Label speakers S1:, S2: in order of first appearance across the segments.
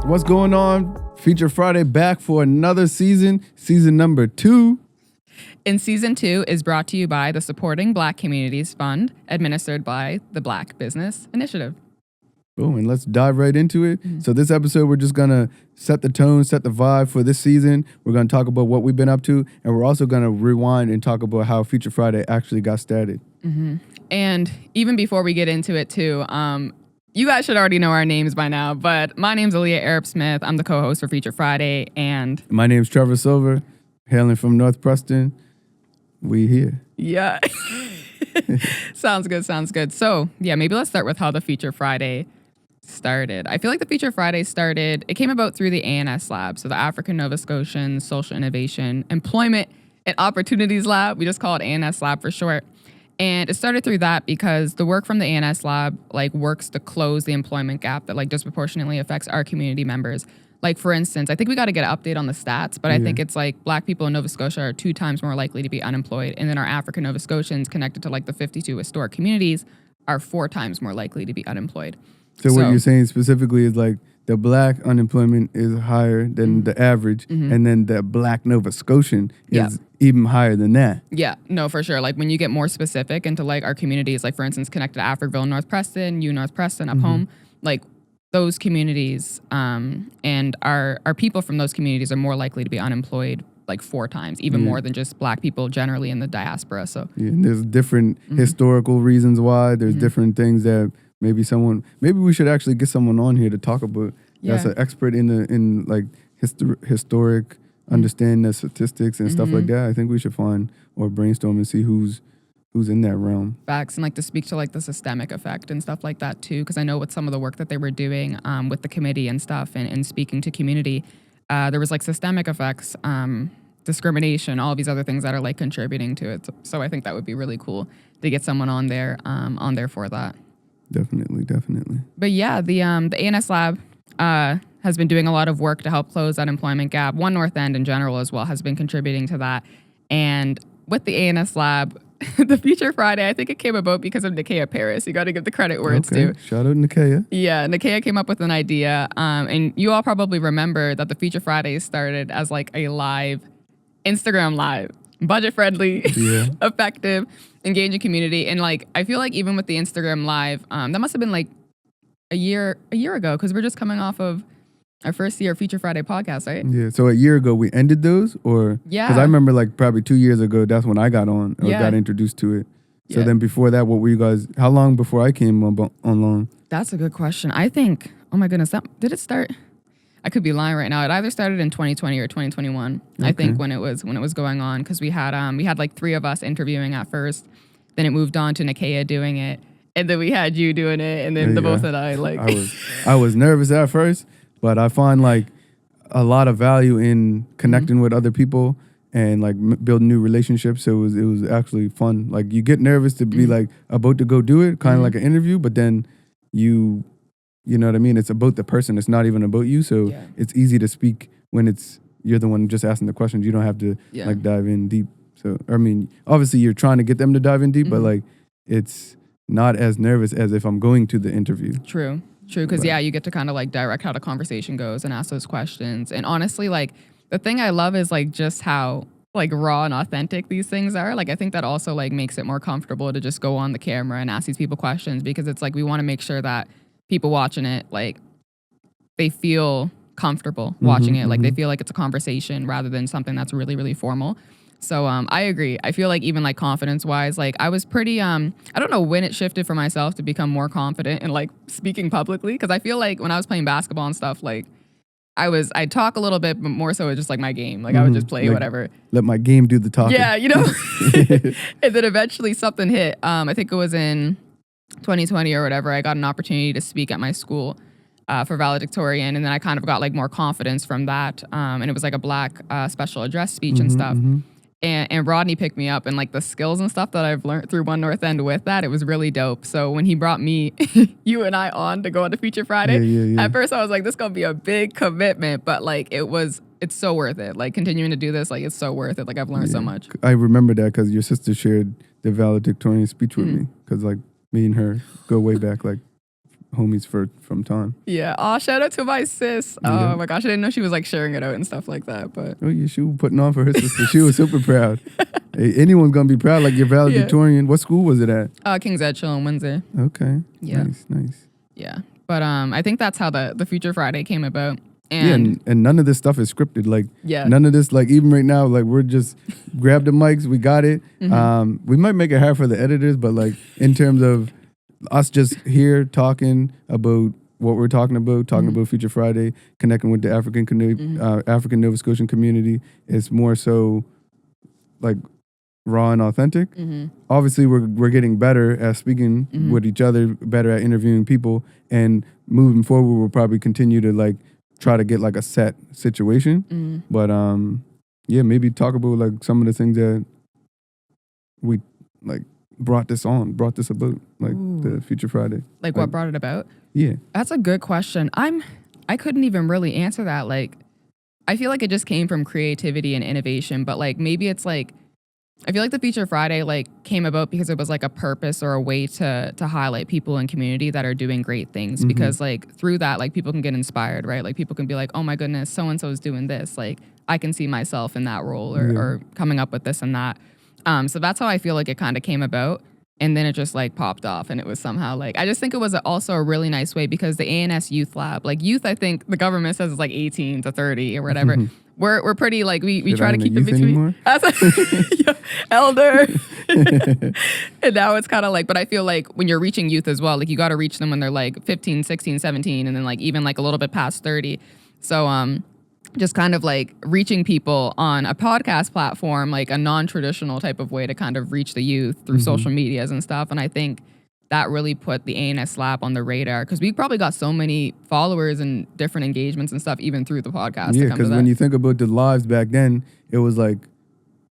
S1: What's going on? Feature Friday back for another season number 2.
S2: And season 2 is brought to you by the Supporting Black Communities Fund, administered by the Black Business Initiative.
S1: Boom, and let's dive right into it. Mm-hmm. So this episode, we're just going to set the tone, set the vibe for this season. We're going to talk about what we've been up to, and we're also going to rewind and talk about how Feature Friday actually got started.
S2: Mm-hmm. And even before we get into it too, you guys should already know our names by now, but my name's Aaliyah Arab-Smith. I'm the co-host for Feature Friday, and
S1: my name's Trevor Silver, hailing from North Preston. We here.
S2: Yeah. Sounds good. So, yeah, maybe let's start with how the Feature Friday started. I feel like the Feature Friday it came about through the ANS Lab, so the African Nova Scotian Social Innovation, Employment, and Opportunities Lab. We just call it ANS Lab for short. And it started through that because the work from the ANS Lab works to close the employment gap that disproportionately affects our community members. Like, for instance, I think we got to get an update on the stats, but I think it's Black people in Nova Scotia are 2 times more likely to be unemployed. And then our African Nova Scotians connected to the 52 historic communities are 4 times more likely to be unemployed.
S1: So what you're saying specifically is the Black unemployment is higher than the average, and then the Black Nova Scotian is even higher than that.
S2: Yeah, no, for sure. When you get more specific into our communities, for instance, connected to Africville, North Preston, North Preston, up home, those communities and our people from those communities are more likely to be unemployed 4 times, even more than just Black people generally in the diaspora. So
S1: and there's different historical reasons why. There's different things that maybe we should actually get someone on here to talk about. That's an expert in historic understanding of statistics and stuff like that. I think we should find or brainstorm and see who's in that realm.
S2: Facts, and to speak to the systemic effect and stuff like that too, because I know with some of the work that they were doing with the committee and stuff and speaking to community, there was systemic effects, discrimination, all these other things that are contributing to it. So I think that would be really cool to get someone on there for that.
S1: Definitely.
S2: But yeah, the ANS Lab has been doing a lot of work to help close that employment gap. One North End in general as well has been contributing to that. And with the ANS Lab, the Feature Friday, I think it came about because of Nakia Paris. You got to give the credit where it's due.
S1: Shout out Nakia.
S2: Yeah, Nakia came up with an idea. And you all probably remember that the Feature Friday started as a live, Instagram live, budget-friendly, effective, engaging community. And I feel even with the Instagram live, that must have been a year ago, because we're just coming off of our first year Feature Friday podcast, right? Yeah.
S1: So a year ago we ended those, or because I remember probably 2 years ago that's when I got on or got introduced to it. So then before that, what were you guys? How long before I came online?
S2: That's a good question. I think. Oh my goodness, did it start? I could be lying right now. It either started in 2020 or 2021. Okay. I think when it was going on, because we had 3 of us interviewing at first, then it moved on to Nakia doing it, and then we had you doing it, and then both of I
S1: I was nervous at first, but I find a lot of value in connecting with other people and building new relationships. So it was actually fun. You get nervous to be about to go do it, kind of like an interview, but then you know what I mean? It's about the person. It's not even about you. So it's easy to speak when you're the one just asking the questions. You don't have to dive in deep. So, I mean, obviously you're trying to get them to dive in deep, but it's not as nervous as if I'm going to the interview.
S2: True. Because you get to kind of direct how the conversation goes and ask those questions. And honestly, the thing I love is just how raw and authentic these things are. I think that also makes it more comfortable to just go on the camera and ask these people questions, because it's we want to make sure that people watching it, they feel comfortable watching it. They feel it's a conversation rather than something that's really, really formal. So I agree. I feel even confidence-wise, I was pretty, I don't know when it shifted for myself to become more confident in speaking publicly, because I feel when I was playing basketball and stuff, I'd talk a little bit, but more so it's just my game. I would just play whatever.
S1: Let my game do the talking.
S2: Yeah, And then eventually something hit. I think it was in 2020 or whatever. I got an opportunity to speak at my school for valedictorian, and then I kind of got more confidence from that. And it was a Black special address speech and stuff. And Rodney picked me up, and the skills and stuff that I've learned through One North End with that, it was really dope. So when he brought me, you and I on to go on to Feature Friday, at first I was this is gonna be a big commitment, but it's so worth it. Continuing to do this, it's so worth it. I've learned so much.
S1: I remember that because your sister shared the valedictorian speech with me, because me and her go way back homies from time.
S2: Yeah. Oh, shout out to my sis.
S1: Yeah.
S2: Oh my gosh, I didn't know she was like sharing it out and stuff like that. But
S1: Oh yeah, she was putting on for her sister. She was super proud. Hey, anyone's gonna be proud. Like your valedictorian. What school was it at?
S2: King's Edghill in Windsor.
S1: Okay.
S2: Yeah.
S1: Nice.
S2: Yeah. But I think that's how the Future Friday came about.
S1: And none of this stuff is scripted. Like
S2: Yeah.
S1: none of this, like even right now, like we're just grab the mics, we got it. We might make it hard for the editors, but like in terms of us just here talking about what we're talking about Future Friday, connecting with the African Nova Scotian community, it's more so like raw and authentic. Obviously, we're getting better at speaking with each other, better at interviewing people, and moving forward, we'll probably continue to like try to get like a set situation. But yeah, maybe talk about like some of the things that we like brought this about, like the Future Friday.
S2: Like what brought it about?
S1: Yeah.
S2: That's a good question. I couldn't even really answer that. Like, I feel like it just came from creativity and innovation, but like maybe it's like, I feel like the Future Friday like came about because it was like a purpose or a way to highlight people in community that are doing great things, because like through that, like people can get inspired, right? Like people can be like, oh my goodness, so-and-so is doing this. Like I can see myself in that role or coming up with this and that. So that's how I feel like it kind of came about. And then it just like popped off, and it was somehow like, I just think it was also a really nice way, because the ANS Youth Lab, like youth, I think the government says it's like 18 to 30 or whatever. We're pretty like, we try to keep it between. Elder. And now it's kind of like, but I feel like when you're reaching youth as well, like you got to reach them when they're like 15, 16, 17, and then like even like a little bit past 30. So just kind of like reaching people on a podcast platform, like a non-traditional type of way to kind of reach the youth through social medias and stuff. And I think that really put the ANS Lab on the radar, because we probably got so many followers and different engagements and stuff even through the podcast.
S1: Yeah, because when you think about the lives back then, it was like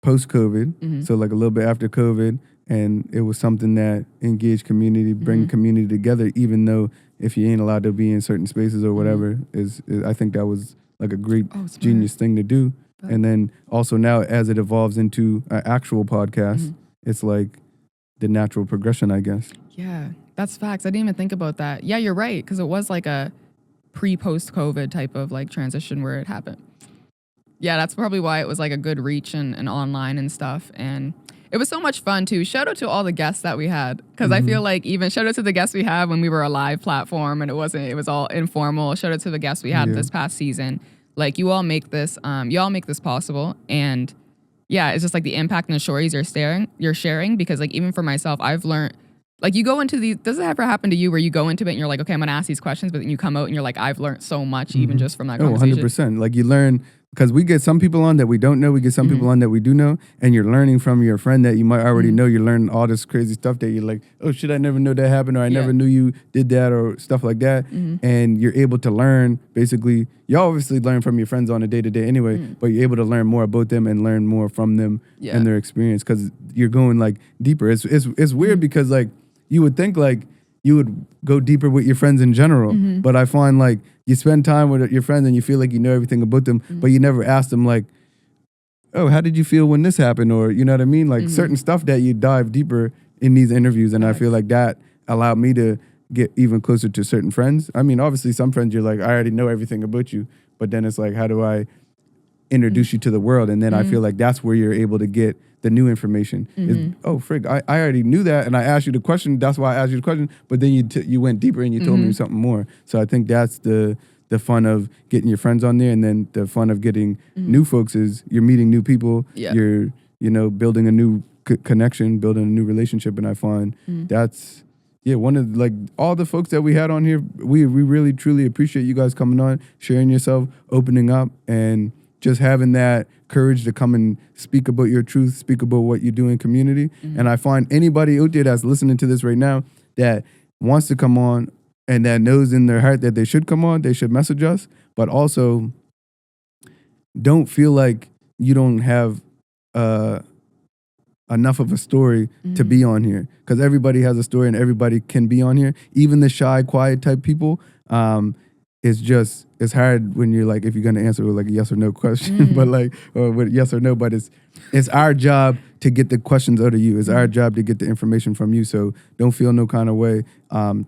S1: post-COVID, so like a little bit after COVID, and it was something that engaged community, bring community together, even though if you ain't allowed to be in certain spaces or whatever, I think that was like a great genius thing to do. And then also now as it evolves into an actual podcast, it's like the natural progression, I guess.
S2: Yeah, that's facts. I didn't even think about that. Yeah, you're right, because it was like a pre-post-COVID type of like transition where it happened. Yeah, that's probably why it was like a good reach and online and stuff. And it was so much fun too. Shout out to all the guests that we had, because I feel like even shout out to the guests we had when we were a live platform and it was all informal. Shout out to the guests we had this past season. Like you all make this possible. And yeah, it's just like the impact and the stories you're sharing, because like even for myself, I've learned, like you go into these, does it ever happen to you where you go into it and you're like, okay, I'm gonna ask these questions, but then you come out and you're like, I've learned so much even just from that conversation.
S1: 100%. Like you learn, because we get some people on that we don't know, we get some people on that we do know, and you're learning from your friend that you might already know. You're learning all this crazy stuff that you're like, oh shit, I never knew that happened, or I never knew you did that, or stuff like that. And you're able to learn, basically, you obviously learn from your friends on a day-to-day anyway, but you're able to learn more about them and learn more from them and their experience, because you're going like deeper. It's weird because like you would think like you would go deeper with your friends in general, but I find like you spend time with your friends and you feel like you know everything about them, but you never ask them like, oh, how did you feel when this happened? Or, you know what I mean? Like certain stuff that you dive deeper in these interviews. And I feel like that allowed me to get even closer to certain friends. I mean, obviously some friends you're like, I already know everything about you, but then it's like, how do I introduce you to the world? And then I feel like that's where you're able to get the new information. Is, oh, frig, I already knew that, and I asked you the question. That's why I asked you the question. But then you went deeper and you told me something more. So I think that's the fun of getting your friends on there, and then the fun of getting new folks is you're meeting new people. Yeah. You're building a new connection, building a new relationship, and I find that's one of like all the folks that we had on here. We really truly appreciate you guys coming on, sharing yourself, opening up, and just having that courage to come and speak about your truth, speak about what you do in community. And I find anybody out there that's listening to this right now that wants to come on and that knows in their heart that they should come on, they should message us, but also don't feel like you don't have enough of a story to be on here, because everybody has a story and everybody can be on here. Even the shy, quiet type people, it's hard when you're like, if you're going to answer with like a yes or no question, but like, or with yes or no, but it's our job to get the questions out of you. It's our job to get the information from you. So don't feel no kind of way.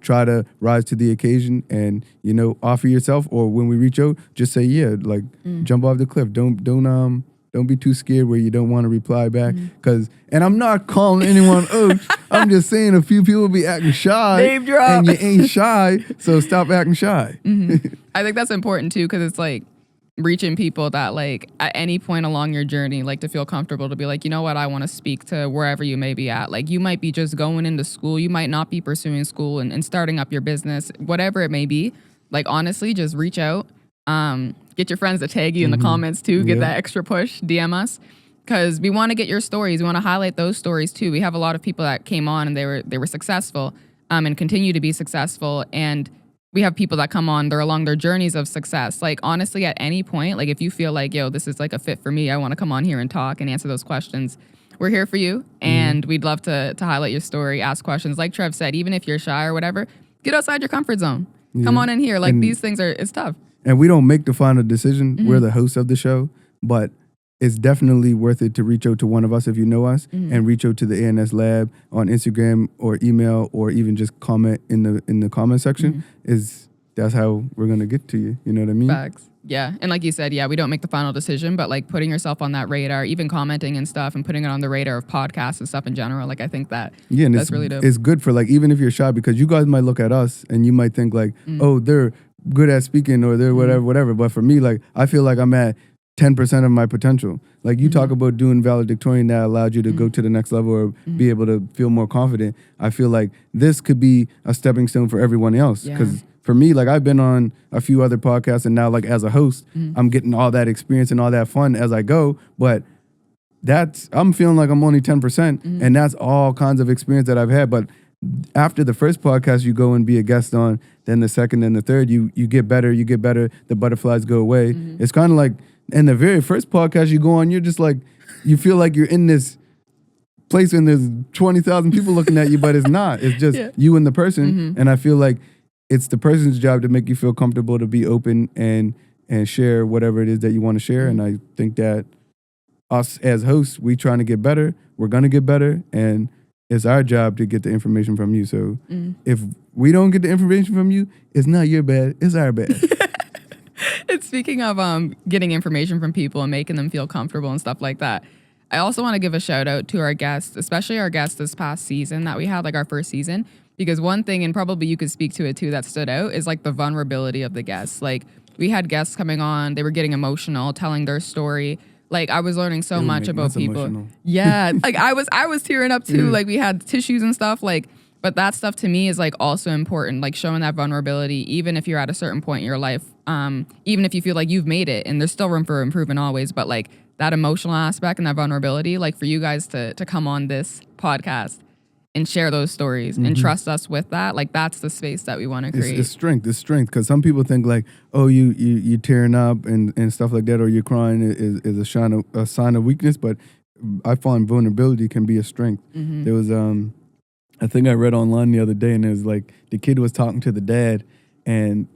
S1: Try to rise to the occasion and, offer yourself. Or when we reach out, just say, yeah, like jump off the cliff. Don't be too scared where you don't want to reply back. And I'm not calling anyone out. I'm just saying a few people be acting shy.
S2: Name drop.
S1: And you ain't shy, so stop acting shy.
S2: I think that's important too, because it's like reaching people that like at any point along your journey, like to feel comfortable to be like, you know what, I want to speak to wherever you may be at. Like you might be just going into school. You might not be pursuing school and starting up your business, whatever it may be. Like honestly, just reach out. Get your friends to tag you in the comments too. Get that extra push. DM us. Because we want to get your stories. We want to highlight those stories too. We have a lot of people that came on and they were successful and continue to be successful. And we have people that come on, they're along their journeys of success. Like honestly, at any point, like if you feel like, yo, this is like a fit for me, I want to come on here and talk and answer those questions. We're here for you. And we'd love to highlight your story, ask questions. Like Trev said, even if you're shy or whatever, get outside your comfort zone. Come on in here. Like these things it's tough.
S1: And we don't make the final decision. We're the host of the show, but it's definitely worth it to reach out to one of us if you know us, and reach out to the ANS Lab on Instagram or email, or even just comment in the comment section. That's how we're gonna get to you. You know what I mean?
S2: Facts. Yeah, and like you said, we don't make the final decision, but like putting yourself on that radar, even commenting and stuff, and putting it on the radar of podcasts and stuff in general. Like I think and that's really dope.
S1: It's good for like even if you're shy, because you guys might look at us and you might think like, oh, they're good at speaking or they're whatever. But for me, like I feel like I'm at 10% of my potential. Like you talk about doing valedictorian that allowed you to go to the next level or be able to feel more confident. I feel like this could be a stepping stone for everyone else. Because for me, like I've been on a few other podcasts and now like as a host, I'm getting all that experience and all that fun as I go. But I'm feeling like I'm only 10% and that's all kinds of experience that I've had. But after the first podcast you go and be a guest on, then the second and the third, you get better, the butterflies go away. It's kind of like in the very first podcast you go on, you're just like, you feel like you're in this place and there's 20,000 people looking at you, but it's not. It's just you and the person. And I feel like it's the person's job to make you feel comfortable to be open and share whatever it is that you want to share. And I think that us as hosts, we trying to get better. We're going to get better. And it's our job to get the information from you. So if we don't get the information from you, it's not your bad. It's our bad.
S2: And speaking of getting information from people and making them feel comfortable and stuff like that, I also want to give a shout out to our guests, especially our guests this past season that we had, like our first season. Because one thing, and probably you could speak to it too, that stood out is like the vulnerability of the guests. Like we had guests coming on, they were getting emotional, telling their story. Like I was learning so much about people. Emotional. Yeah, like I was tearing up too. Like we had tissues and stuff. Like, but that stuff to me is like also important. Like showing that vulnerability, even if you're at a certain point in your life, even if you feel like you've made it, and there's still room for improvement always. But like that emotional aspect and that vulnerability, like for you guys to come on this podcast and share those stories and trust us with that, like that's the space that we want to create.
S1: It's strength, because some people think like, oh, you tearing up and stuff like that, or you're crying is a sign of weakness, but I find vulnerability can be a strength. There was I think I read online the other day, and it was like the kid was talking to the dad, and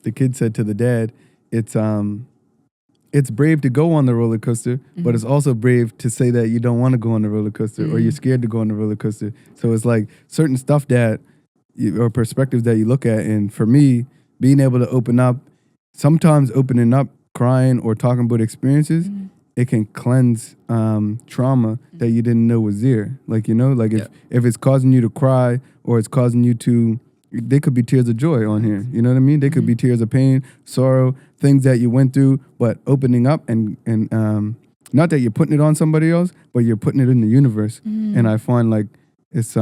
S1: the kid said to the dad, it's brave to go on the roller coaster, but it's also brave to say that you don't want to go on the roller coaster or you're scared to go on the roller coaster. So it's like certain stuff or perspectives that you look at. And for me, being able to open up, sometimes opening up, crying or talking about experiences, it can cleanse trauma that you didn't know was there. Like, like if it's causing you to cry or it's causing you to, they could be tears of joy on here. You know what I mean? They could be tears of pain, sorrow, things that you went through, but opening up and not that you're putting it on somebody else, but you're putting it in the universe. And I find like it's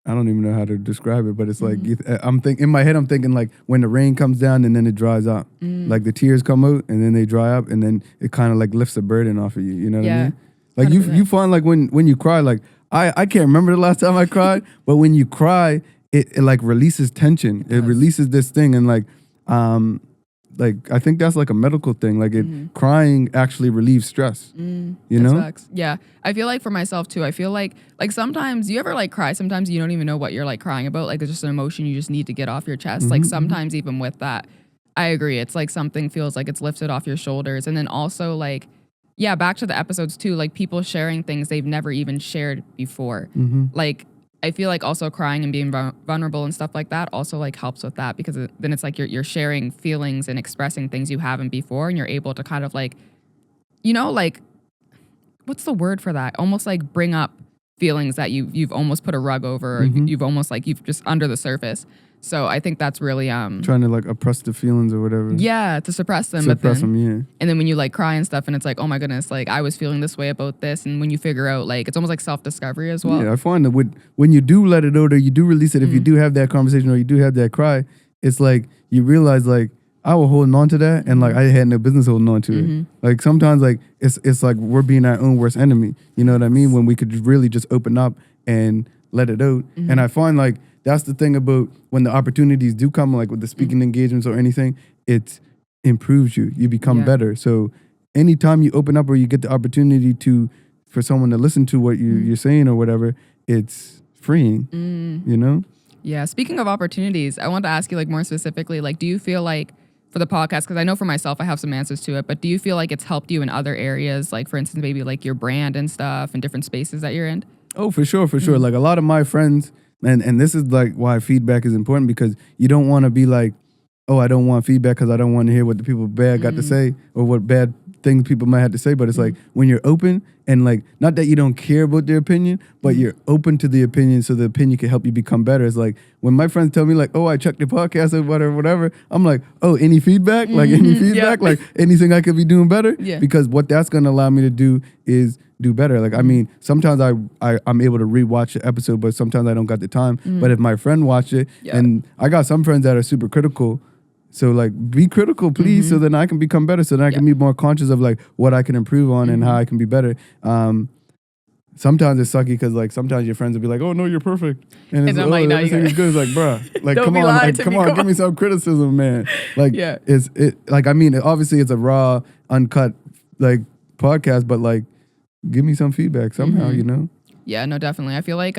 S1: I don't even know how to describe it, but it's like in my head I'm thinking like when the rain comes down and then it dries up, like the tears come out and then they dry up and then it kind of like lifts a burden off of you. You know what I mean? Like 100%. You find like when you cry, like I can't remember the last time I cried, but when you cry, it like releases tension. It releases this thing, and like I think that's like a medical thing. Like crying actually relieves stress. You know?
S2: Facts. Yeah. I feel like for myself too, I feel like sometimes you ever like cry, sometimes you don't even know what you're like crying about. Like it's just an emotion you just need to get off your chest. Like sometimes even with that, I agree. It's like something feels like it's lifted off your shoulders. And then also like yeah, back to the episodes too, like people sharing things they've never even shared before. Like I feel like also crying and being vulnerable and stuff like that also like helps with that, because then it's like you're sharing feelings and expressing things you haven't before, and you're able to kind of like, like, what's the word for that? Almost like bring up feelings that you've almost put a rug over, or you've almost like you've just under the surface. So I think that's really
S1: trying to like oppress the feelings or whatever.
S2: Yeah, to suppress them.
S1: Suppress them, yeah.
S2: And then when you like cry and stuff, and it's like, oh my goodness, like I was feeling this way about this, and when you figure out, like, it's almost like self-discovery as well.
S1: Yeah, I find that when you do let it out, or you do release it, if you do have that conversation or you do have that cry, it's like you realize like I was holding on to that, and like I had no business holding on to it. Like sometimes like it's like we're being our own worst enemy. You know what I mean? When we could really just open up and let it out. And I find like that's the thing about when the opportunities do come, like with the speaking engagements or anything, it improves you. You become better. So anytime you open up or you get the opportunity for someone to listen to what you're saying or whatever, it's freeing, you know?
S2: Yeah. Speaking of opportunities, I want to ask you like more specifically, like, do you feel like for the podcast, because I know for myself, I have some answers to it, but do you feel like it's helped you in other areas? Like for instance, maybe like your brand and stuff and different spaces that you're in?
S1: Oh, for sure. Like a lot of my friends, and this is like why feedback is important, because you don't want to be like, oh, I don't want feedback because I don't want to hear what the people bad got to say or what bad things people might have to say. But it's like when you're open and like, not that you don't care about their opinion, but you're open to the opinion so the opinion can help you become better. It's like when my friends tell me like, oh, I checked the podcast or whatever, I'm like, oh, any feedback? Like any feedback? Like anything I could be doing better?
S2: Yeah.
S1: Because what that's going to allow me to do is do better. Like, I mean, sometimes I'm able to rewatch the episode, but sometimes I don't got the time. But if my friend watched it, and I got some friends that are super critical, so like be critical, please, so then I can become better, so then I can be more conscious of like what I can improve on and how I can be better. Sometimes it's sucky because like sometimes your friends will be like, oh no, you're perfect. And it's
S2: I'm
S1: like,
S2: like, no,
S1: everything is good. It's like, bruh, like
S2: Don't
S1: come
S2: be
S1: on,
S2: lying
S1: like
S2: to
S1: come
S2: me,
S1: on,
S2: come
S1: give me some criticism, man. Like it like, I mean, obviously it's a raw, uncut like podcast, but like give me some feedback somehow, you know?
S2: Yeah, no, definitely. I feel like,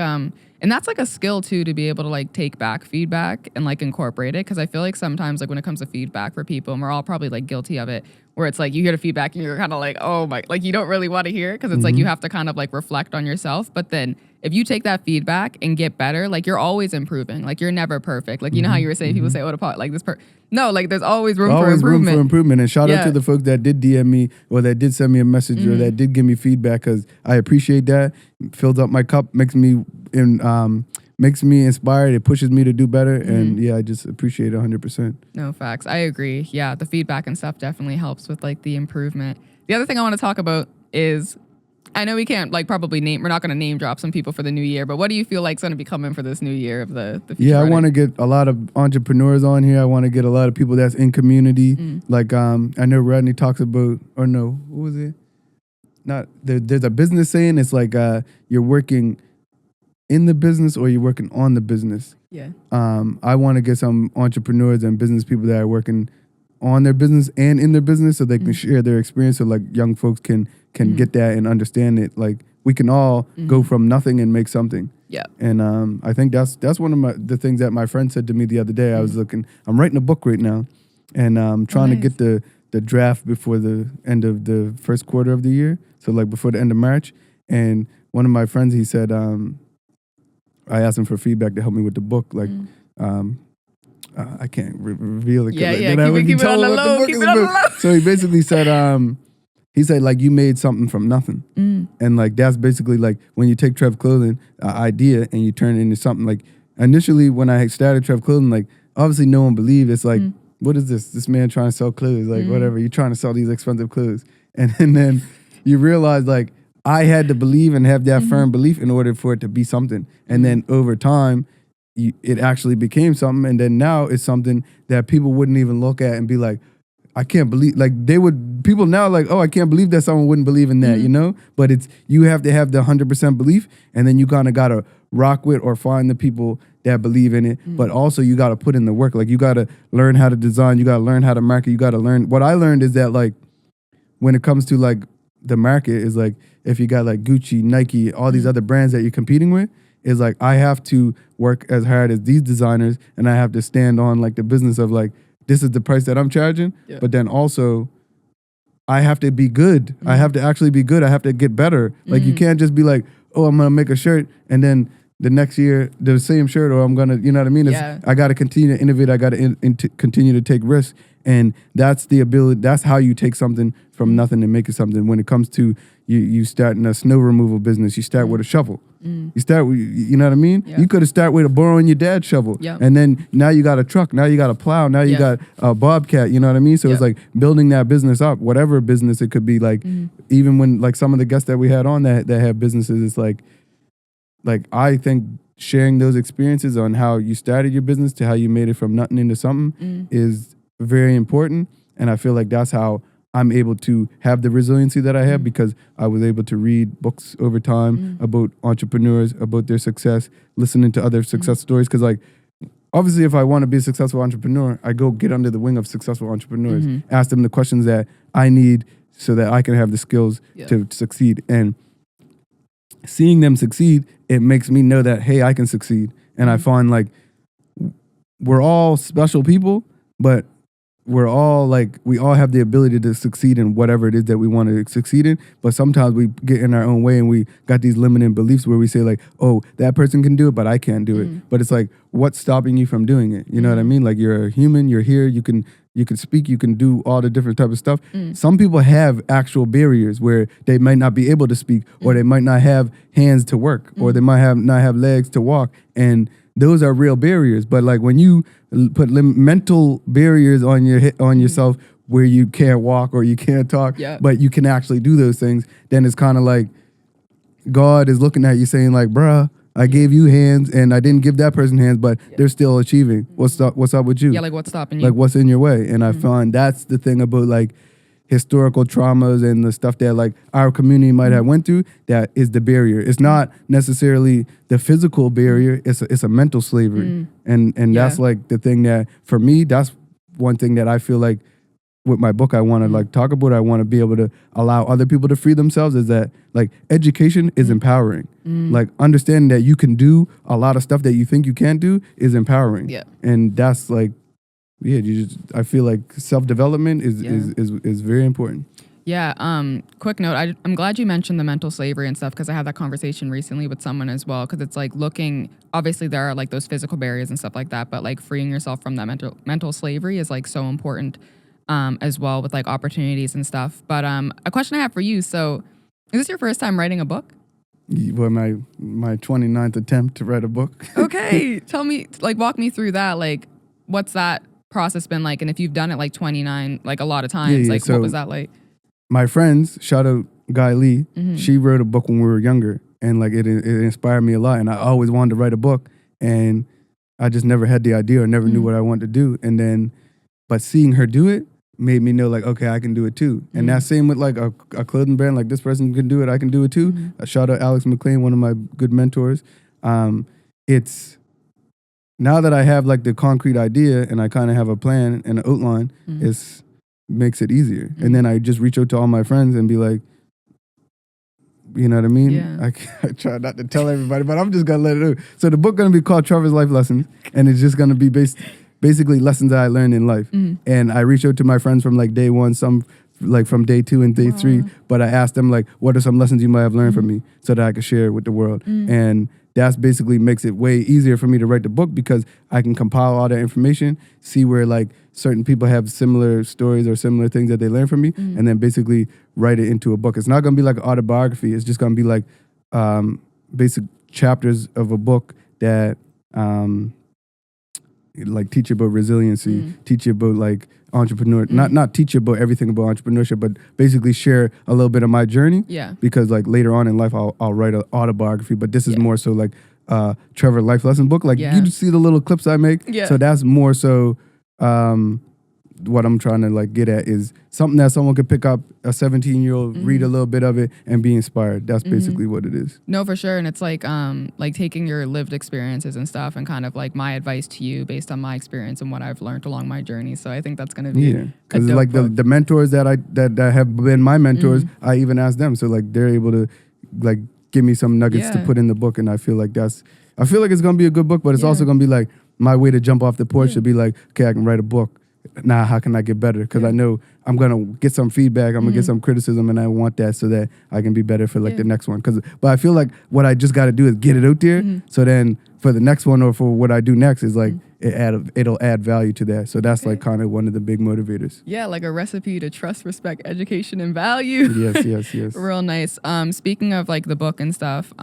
S2: and that's like a skill too, to be able to like take back feedback and like incorporate it. Cause I feel like sometimes like when it comes to feedback for people, and we're all probably like guilty of it, where it's like you hear the feedback and you're kind of like, oh my, like you don't really want to hear it. Cause it's like you have to kind of like reflect on yourself. But then if you take that feedback and get better, like you're always improving. Like you're never perfect. Like, you know how you were saying people say, oh, like this no, like there's always room for improvement.
S1: Room for improvement. And shout out to the folks that did DM me or that did send me a message or that did give me feedback, because I appreciate that. It fills up my cup, makes me inspired. It pushes me to do better. And yeah, I just appreciate it 100%.
S2: No, facts. I agree. Yeah, the feedback and stuff definitely helps with like the improvement. The other thing I want to talk about is, I know we can't like probably we're not going to name drop some people for the new year, but what do you feel like is going to be coming for this new year of the future?
S1: Yeah, I want to get a lot of entrepreneurs on here. I want to get a lot of people that's in community. Like I know Rodney talks about, or no, what was it? Not there's a business saying, it's like you're working in the business or you're working on the business.
S2: Yeah.
S1: I want to get some entrepreneurs and business people that are working on their business and in their business, so they can share their experience, so like young folks can get that and understand it. Like we can all go from nothing and make something.
S2: Yeah.
S1: And I think that's one of the things that my friend said to me the other day. I'm writing a book right now, and I'm trying to get the draft before the end of the first quarter of the year. So like before the end of March. And one of my friends, he said, I asked him for feedback to help me with the book. Like, I can't reveal it.
S2: Yeah. Keep it on the low.
S1: So he basically said, like, you made something from nothing. And like, that's basically like when you take Trev Clothing idea and you turn it into something. Like initially when I started Trev Clothing, like obviously no one believed. It's like, what is this? This man trying to sell clothes, like whatever. You're trying to sell these expensive clothes. And then you realize like, I had to believe and have that firm belief in order for it to be something. And then over time, it actually became something. And then now it's something that people wouldn't even look at and be like, I can't believe, like people now like, oh, I can't believe that someone wouldn't believe in that, you know? But you have to have the 100% belief, and then you kind of got to rock with or find the people that believe in it. But also you got to put in the work. Like you got to learn how to design, you got to learn how to market, you got to learn. What I learned is that like, when it comes to like the market is like, if you got like Gucci, Nike, all these other brands that you're competing with, is like, I have to work as hard as these designers, and I have to stand on like the business of like, this is the price that I'm charging. Yeah. But then also I have to be good. I have to actually be good. I have to get better. Like you can't just be like, oh, I'm gonna make a shirt and then the next year the same shirt, or I'm gonna, you know what I mean? I got to continue to innovate. I got to continue to take risks, and that's the ability. That's how you take something from nothing and make it something. When it comes to you starting a snow removal business, you start with a shovel. You start with, you know what I mean? You could have started with borrowing your dad's shovel, and then now you got a truck, now you got a plow, now you got a bobcat. You know what I mean? So it's like building that business up, whatever business it could be. Like even when like some of the guests that we had on that have businesses, it's like I think sharing those experiences on how you started your business to how you made it from nothing into something is very important, and I feel like that's how I'm able to have the resiliency that I have because I was able to read books over time about entrepreneurs, about their success, listening to other success stories. Because like, obviously, if I want to be a successful entrepreneur, I go get under the wing of successful entrepreneurs, ask them the questions that I need so that I can have the skills to succeed. And seeing them succeed, it makes me know that, hey, I can succeed. And I find like we're all special people, but we're all like, we all have the ability to succeed in whatever it is that we want to succeed in. But sometimes we get in our own way and we got these limiting beliefs where we say like, oh, that person can do it, but I can't do it. But it's like, what's stopping you from doing it? You know what I mean? Like you're a human, you're here, you can speak, you can do all the different type of stuff. Some people have actual barriers where they might not be able to speak, or they might not have hands to work, or they might not have legs to walk. And those are real barriers. But like when you put mental barriers on yourself where you can't walk or you can't talk, but you can actually do those things, then it's kind of like God is looking at you saying like, bruh, I gave you hands and I didn't give that person hands, but they're still achieving. What's up with you?
S2: Yeah, like what's stopping you?
S1: Like what's in your way? And I find that's the thing about like historical traumas and the stuff that like our community might have went through, that is the barrier. It's not necessarily the physical barrier, it's a mental slavery. And that's like the thing that for me, that's one thing that I feel like with my book I want to like talk about. I want to be able to allow other people to free themselves, is that like education is empowering. Like understanding that you can do a lot of stuff that you think you can't do is empowering. And that's like, I feel like self-development is very important.
S2: Quick note, I'm glad you mentioned the mental slavery and stuff, because I had that conversation recently with someone as well, because it's like obviously there are like those physical barriers and stuff like that, but like freeing yourself from that mental slavery is like so important as well, with like opportunities and stuff. But a question I have for you, so is this your first time writing a book?
S1: Well, my 29th attempt to write a book.
S2: Okay, tell me, like walk me through that, like what's that process been like? And if you've done it like 29, like a lot of times, like so what was that like?
S1: My friends, shout out Guy Lee, she wrote a book when we were younger, and like it inspired me a lot, and I always wanted to write a book, and I just never had the idea or never knew what I wanted to do. And then, but seeing her do it made me know like, okay, I can do it too. And that same with like a clothing brand, like this person can do it, I can do it too. Shout out Alex McLean, one of my good mentors. It's now that I have like the concrete idea and I kind of have a plan and an outline, it makes it easier. And then I just reach out to all my friends and be like, you know what I mean? I try not to tell everybody, but I'm just going to let it out. So the book going to be called Trevor's Life Lessons, and it's just going to be basically lessons that I learned in life. And I reach out to my friends from like day one, some like from day 2 and day 3, but I asked them like, what are some lessons you might have learned from me so that I could share it with the world? And that's basically makes it way easier for me to write the book, because I can compile all that information, see where like certain people have similar stories or similar things that they learned from me, and then basically write it into a book. It's not going to be like an autobiography. It's just going to be like basic chapters of a book that like teach you about resiliency, teach you about like entrepreneur, not teach you about everything about entrepreneurship, but basically share a little bit of my journey. Because like later on in life, I'll write an autobiography, but this is more so like Trevor life lesson book. Like you see the little clips I make. So that's more so what I'm trying to like get at is something that someone could pick up, a 17-year-old, read a little bit of it and be inspired. That's basically what it is.
S2: No, for sure. And it's like taking your lived experiences and stuff and kind of like my advice to you based on my experience and what I've learned along my journey. So I think that's going to be
S1: because like the mentors that have been my mentors, I even asked them. So like they're able to like give me some nuggets to put in the book. And I feel like it's going to be a good book, but it's also going to be like my way to jump off the porch to be like, okay, I can write a book. now how can I get better? Because I know I'm gonna get some feedback, I'm gonna get some criticism, and I want that so that I can be better for like the next one. But I feel like what I just got to do is get it out there. So then for the next one or for what I do next is like it'll add value to that. So that's like kind of one of the big motivators.
S2: Yeah, like a recipe to trust, respect, education, and value.
S1: Yes.
S2: Real nice. Speaking of like the book and stuff,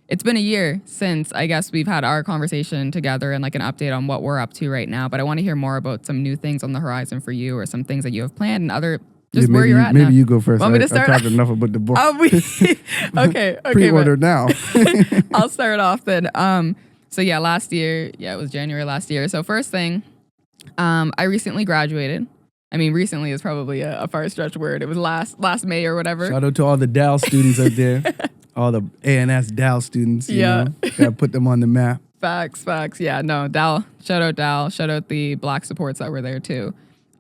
S2: it's been a year since I guess we've had our conversation together and like an update on what we're up to right now. But I want to hear more about some new things on the horizon for you, or some things that you have planned and other where you're at now.
S1: Maybe you go first.
S2: Want me to start?
S1: I talked enough about the book.
S2: Okay.
S1: Pre-order now.
S2: I'll start off then. So yeah, last year, it was January last year. So first thing, I recently graduated. I mean, recently is probably a far stretched word. It was last May or whatever.
S1: Shout out to all the Dow students out there. All the ANS Dow students, you know, gotta put them on the map.
S2: Facts. Yeah, no, Dow, shout out Dow, shout out the Black supports that were there too.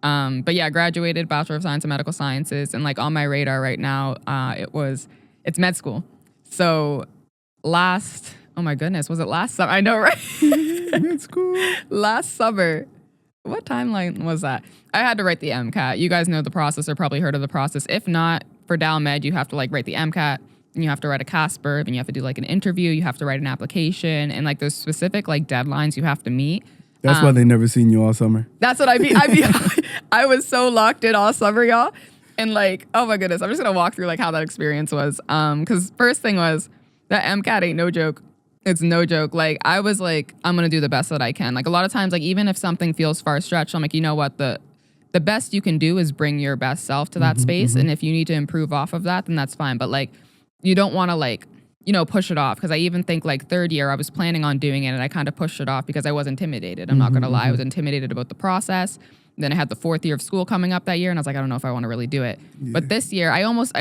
S2: But yeah, graduated, Bachelor of Science in Medical Sciences, and like on my radar right now, it's med school. So oh my goodness, was it last summer? I know, right?
S1: Med school.
S2: Last summer. What timeline was that? I had to write the MCAT. You guys know the process or probably heard of the process. If not, for Dow Med, you have to like write the MCAT. And you have to write a CASPER, then you have to do like an interview, you have to write an application, and like there's specific like deadlines you have to meet.
S1: That's why they never seen you all summer.
S2: That's what I mean. I was so locked in all summer, y'all. And like, oh my goodness, I'm just gonna walk through like how that experience was. Cause first thing was that MCAT ain't no joke. It's no joke. Like I was like, I'm gonna do the best that I can. Like a lot of times, like even if something feels far stretched, I'm like, you know what, the best you can do is bring your best self to that space. And if you need to improve off of that, then that's fine. But like, you don't want to like, push it off. Because I even think like third year, I was planning on doing it and I kind of pushed it off because I was intimidated. I'm not going to lie. I was intimidated about the process. Then I had the fourth year of school coming up that year and I was like, I don't know if I want to really do it. Yeah. But this year, I almost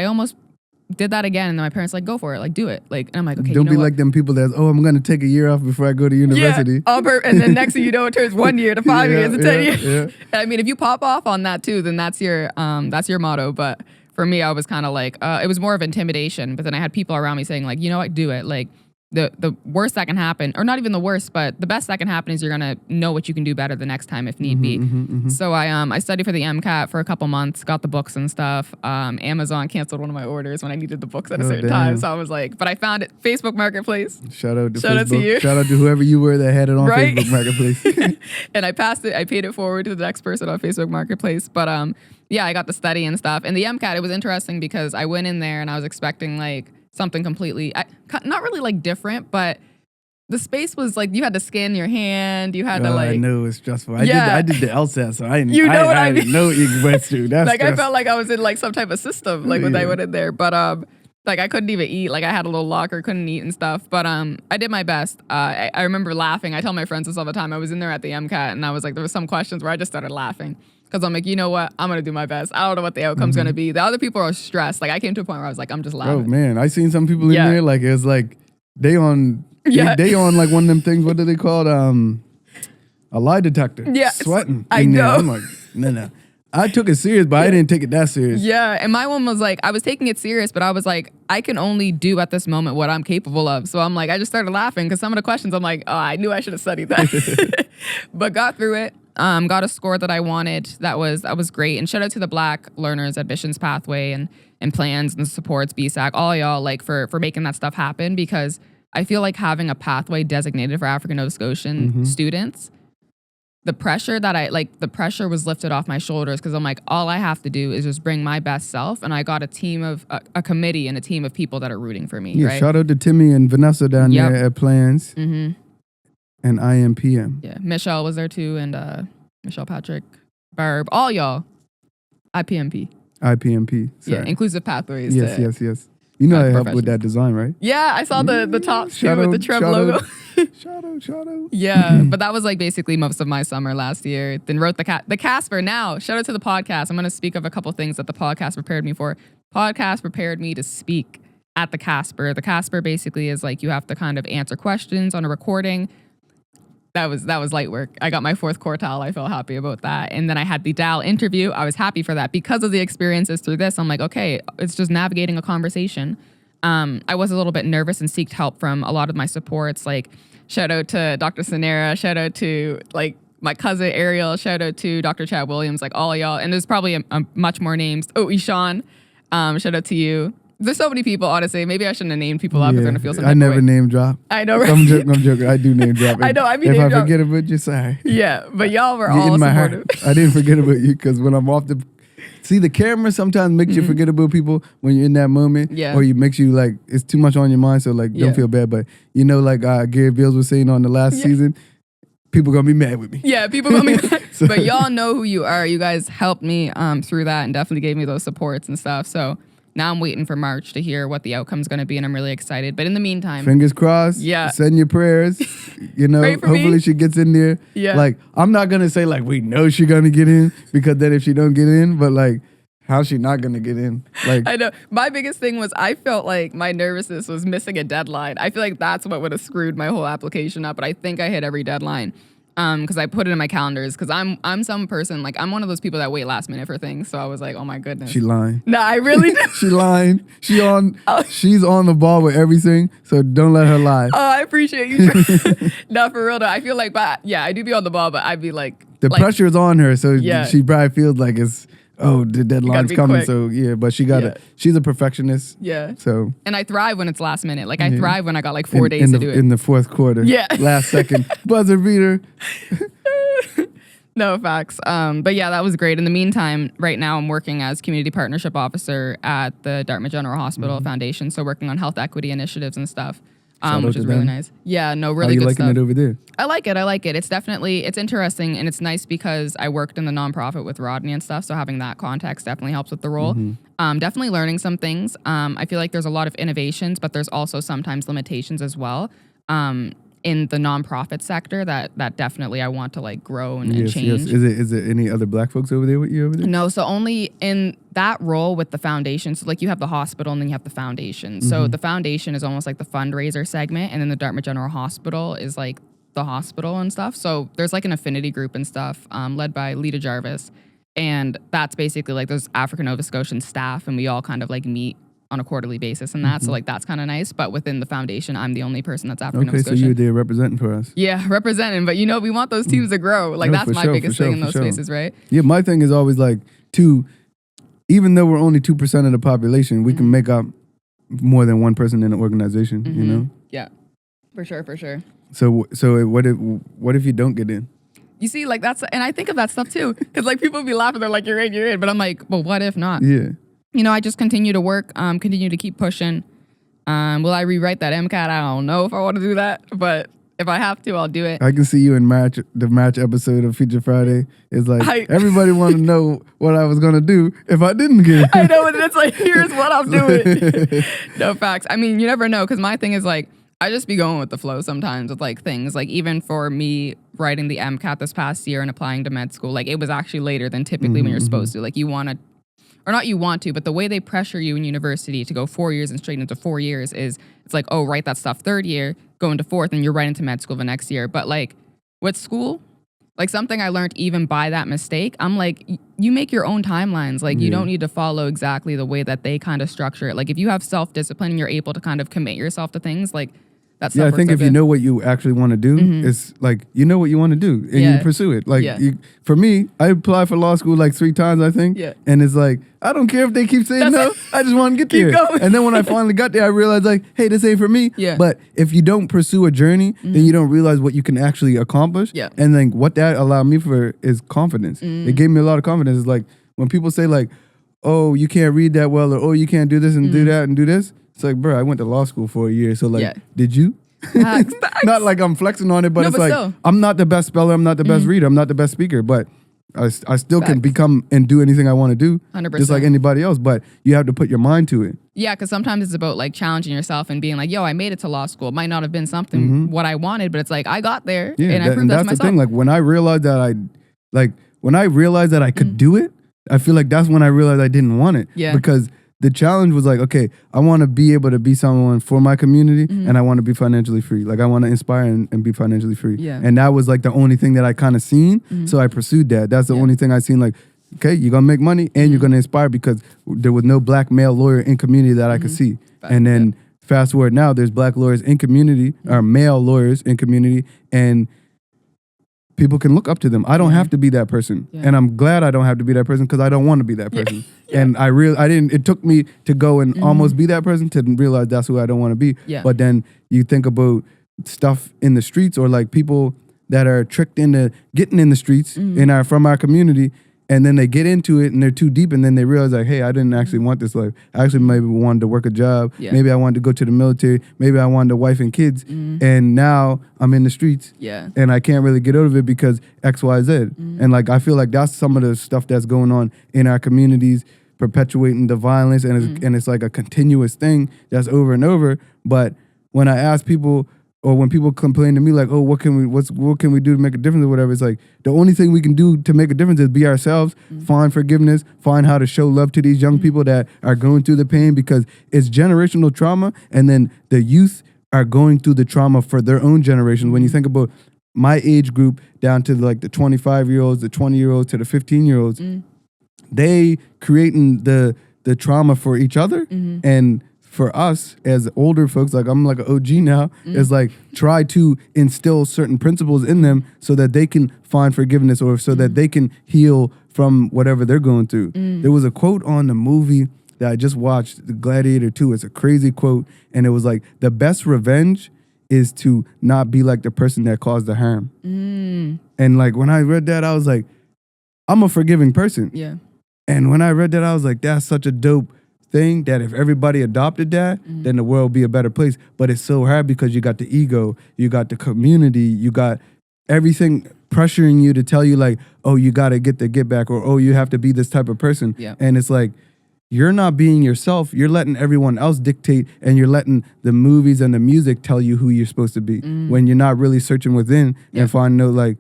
S2: did that again. And then my parents like, go for it. Like, do it. Like, and I'm like, okay,
S1: don't be like them people that, I'm going to take a year off before I go to university.
S2: Yeah, and then next thing you know, it turns 1 year to 5 years to 10 years. Yeah. I mean, if you pop off on that too, then that's your motto. But for me, I was kind of like, it was more of intimidation. But then I had people around me saying like, you know what, do it. Like the worst that can happen, or not even the worst, but the best that can happen is you're going to know what you can do better the next time if need be. So I studied for the MCAT for a couple months, got the books and stuff. Amazon canceled one of my orders when I needed the books at a certain time. So I was like, but I found it, Facebook Marketplace.
S1: Shout out to
S2: Facebook. Out to you.
S1: Shout out to whoever you were that had it on Facebook Marketplace.
S2: And I passed it. I paid it forward to the next person on Facebook Marketplace. But yeah, I got to study and stuff. And the MCAT, it was interesting because I went in there and I was expecting like something completely, not really like different, but the space was like, you had to scan your hand. You had to like.
S1: I knew it was stressful. I did the LSAT, so I didn't,
S2: I
S1: didn't know what you went through. That's
S2: like, I felt like I was in like some type of system, like when I went in there. But like I couldn't even eat. Like I had a little locker, couldn't eat and stuff. But I did my best. I remember laughing. I tell my friends this all the time. I was in there at the MCAT and I was like, there was some questions where I just started laughing. Because I'm like, you know what? I'm going to do my best. I don't know what the outcome's going to be. The other people are stressed. Like, I came to a point where I was like, I'm just laughing.
S1: Oh, man. I seen some people in there, like, it was like, they on like one of them things, what do they call it? A lie detector.
S2: Yeah.
S1: Sweating.
S2: I know.
S1: I'm like, no. I took it serious, but I didn't take it that serious.
S2: Yeah. And my one was like, I was taking it serious, but I was like, I can only do at this moment what I'm capable of. So I'm like, I just started laughing because some of the questions, I'm like, oh, I knew I should have studied that. But got through it. Got a score that I wanted. That was great. And shout out to the Black Learners Admissions Pathway and plans and supports, BSAC, all y'all like for making that stuff happen, because I feel like having a pathway designated for African Nova Scotian students, the pressure was lifted off my shoulders because I'm like, all I have to do is just bring my best self. And I got a team of a committee and a team of people that are rooting for me.
S1: Yeah,
S2: right?
S1: Shout out to Timmy and Vanessa down there at Plans. And IMPM.
S2: Yeah, Michelle was there too, and Michelle Patrick, Barb, all y'all. IPMP.
S1: So.
S2: Yeah, inclusive pathways.
S1: Yes. You know I helped with that design, right?
S2: Yeah, I saw the top too with the Trevor logo.
S1: Shout out.
S2: Yeah, but that was like basically most of my summer last year. Then wrote the Casper. Now, shout out to the podcast. I'm going to speak of a couple things that the podcast prepared me for. Podcast prepared me to speak at the Casper. The Casper basically is like you have to kind of answer questions on a recording. That was light work. I got my 4th quartile. I felt happy about that. And then I had the DAL interview. I was happy for that because of the experiences through this. I'm like, okay, it's just navigating a conversation. I was a little bit nervous and seeked help from a lot of my supports. Like, shout out to Dr. Sanera. Shout out to like my cousin Ariel, shout out to Dr. Chad Williams, like all y'all. And there's probably a much more names. Oh, Ishan, shout out to you. There's so many people, honestly. Maybe I shouldn't have named people out because they're going to feel some
S1: I never
S2: way.
S1: name drop.
S2: I know, right?
S1: I'm joking. I do name drop.
S2: I know. I mean,
S1: if
S2: name
S1: I
S2: drop.
S1: forget about you, sorry.
S2: Yeah, but y'all were
S1: You're
S2: all
S1: in my
S2: supportive.
S1: heart. I didn't forget about you because when I'm off the... See, the camera sometimes makes you forget about people when you're in that moment.
S2: Yeah.
S1: Or you makes you like, it's too much on your mind, so like, don't feel bad. But you know, like Gary Bills was saying on the last season, people going to be mad with me.
S2: Yeah, people gonna be but y'all know who you are. You guys helped me through that and definitely gave me those supports and stuff. So now I'm waiting for March to hear what the outcome's going to be, and I'm really excited. But in the meantime...
S1: Fingers crossed.
S2: Yeah.
S1: Send your prayers. You know, hopefully
S2: me.
S1: she gets in there.
S2: Yeah.
S1: Like, I'm not going to say, like, we know she's going to get in, because then if she don't get in, but, like, how's she not going to get in? Like,
S2: I know. My biggest thing was I felt like my nervousness was missing a deadline. I feel like that's what would have screwed my whole application up, but I think I hit every deadline. Because I put it in my calendars. Because I'm some person, like, I'm one of those people that wait last minute for things. So I was like, oh my goodness.
S1: she lying.
S2: No, I really do.
S1: She lying. She's on the ball with everything, so don't let her lie.
S2: Oh, I appreciate you. No, for real though. I feel like, I do be on the ball, but I'd be like...
S1: The pressure is on her, so
S2: Yeah.
S1: she probably feels like it's, the deadline's
S2: be
S1: coming.
S2: quick.
S1: So, yeah, but she's a perfectionist.
S2: Yeah.
S1: So...
S2: And I thrive when it's last minute. Like, I thrive when I got like 4 days to do it.
S1: In the fourth quarter.
S2: Yeah.
S1: Last second. Buzzer beater.
S2: No, facts. But yeah, that was great. In the meantime, right now I'm working as community partnership officer at the Dartmouth General Hospital Foundation. So working on health equity initiatives and stuff, which is really nice. Yeah, no, really good stuff.
S1: How you liking it over there?
S2: I like it. It's definitely, it's interesting, and it's nice because I worked in the nonprofit with Rodney and stuff. So having that context definitely helps with the role. Definitely learning some things. I feel like there's a lot of innovations, but there's also sometimes limitations as well. In the nonprofit sector that definitely I want to like grow and change.
S1: Yes. Is there any other Black folks over there with you over there?
S2: No, so only in that role with the foundation. So like you have the hospital and then you have the foundation. So the foundation is almost like the fundraiser segment, and then the Dartmouth General Hospital is like the hospital and stuff. So there's like an affinity group and stuff led by Lita Jarvis. And that's basically like those African Nova Scotian staff, and we all kind of like meet on a quarterly basis and that. So like that's kind of nice. But within the foundation, I'm the only person that's African Nova Scotian.
S1: Okay, so you're there representing for us.
S2: Yeah, representing. But we want those teams to grow. Like that's my biggest thing in those spaces, right?
S1: Yeah, my thing is always like even though we're only 2% of the population, we can make up more than one person in an organization, you know?
S2: Yeah, for sure.
S1: So what if you don't get in?
S2: You see, like and I think of that stuff too. Because like people be laughing, they're like, you're in. But I'm like, well, what if not?
S1: Yeah.
S2: I just continue to work, continue to keep pushing. Will I rewrite that MCAT? I don't know if I want to do that, but if I have to, I'll do it.
S1: I can see you in the match episode of Feature Friday. It's like, everybody want to know what I was going to do if I didn't get it.
S2: I know, and it's like, here's what I'm doing. No, facts. I mean, you never know, because my thing is like, I just be going with the flow sometimes with like things. Like even for me writing the MCAT this past year and applying to med school, like it was actually later than typically when you're supposed to. Like you want to, or not you want to, but the way they pressure you in university to go 4 years and straight into 4 years is, it's like, oh, write that stuff third year, go into fourth, and you're right into med school the next year. But like with school, like something I learned even by that mistake, I'm like, you make your own timelines. Like you don't need to follow exactly the way that they kind of structure it. Like if you have self-discipline and you're able to kind of commit yourself to things, like that's
S1: I think if you know what you actually want to do, it's like you know what you want to do and you pursue it. Like for me, I applied for law school like 3 times, I think. Yeah. And it's like, I don't care if they keep saying no. I just want to get there.
S2: Going.
S1: And then when I finally got there, I realized like, hey, this ain't for me.
S2: Yeah.
S1: But if you don't pursue a journey, then you don't realize what you can actually accomplish.
S2: Yeah.
S1: And then what that allowed me for is confidence. It gave me a lot of confidence. It's like when people say like, oh, you can't read that well, or oh, you can't do this and do that and do this. It's like, bro, I went to law school for a year. So like, did you?
S2: Facts.
S1: Not like I'm flexing on it, but it's like still. I'm not the best speller, I'm not the best reader, I'm not the best speaker, but I still can become and do anything I want to do,
S2: 100%.
S1: Just like anybody else. But you have to put your mind to it.
S2: Yeah, because sometimes it's about like challenging yourself and being like, yo, I made it to law school. It might not have been something what I wanted, but it's like I got there and I proved that to myself.
S1: The thing. Like when I realized that I could do it, I feel like that's when I realized I didn't want it. Yeah. Because the challenge was like, okay, I want to be able to be someone for my community and I want to be financially free. Like I want to inspire and be financially free. Yeah. And that was like the only thing that I kind of seen. So I pursued that. That's the only thing I seen like, okay, you're going to make money and you're going to inspire, because there was no Black male lawyer in community that I could see. And then fast forward now, there's Black lawyers in community, or male lawyers in community, and people can look up to them. I don't have to be that person.
S2: Yeah.
S1: And I'm glad I don't have to be that person because I don't want to be that person.
S2: Yeah.
S1: And I didn't, it took me to go and almost be that person to realize that's who I don't want to be.
S2: Yeah.
S1: But then you think about stuff in the streets or like people that are tricked into getting in the streets from our community, and then they get into it and they're too deep, and then they realize like, hey, I didn't actually want this life. I actually maybe wanted to work a job.
S2: Yeah.
S1: Maybe I wanted to go to the military. Maybe I wanted a wife and kids. And now I'm in the streets.
S2: Yeah.
S1: And I can't really get out of it because X, Y, Z. And like I feel like that's some of the stuff that's going on in our communities, perpetuating the violence, and it's like a continuous thing that's over and over. But when I ask people, or when people complain to me like, oh, what can we do to make a difference or whatever, it's like the only thing we can do to make a difference is be ourselves, find forgiveness, find how to show love to these young people that are going through the pain, because it's generational trauma, and then the youth are going through the trauma for their own generation. When you think about my age group down to like the 25-year-olds, the 20-year-olds to the 15-year-olds, they creating the trauma for each other, and for us as older folks, like I'm like an OG now, is like try to instill certain principles in them so that they can find forgiveness, or so that they can heal from whatever they're going through. There was a quote on the movie that I just watched, The Gladiator 2. It's a crazy quote, and it was like, the best revenge is to not be like the person that caused the harm. And like when I read that, I was like, I'm a forgiving person.
S2: Yeah.
S1: And when I read that, I was like, that's such a dope thing, that if everybody adopted that, then the world would be a better place. But it's so hard because you got the ego, you got the community, you got everything pressuring you to tell you like, oh, you got to get the get back, or oh, you have to be this type of person.
S2: Yeah.
S1: And it's like, you're not being yourself. You're letting everyone else dictate, and you're letting the movies and the music tell you who you're supposed to be, when you're not really searching within and finding out like,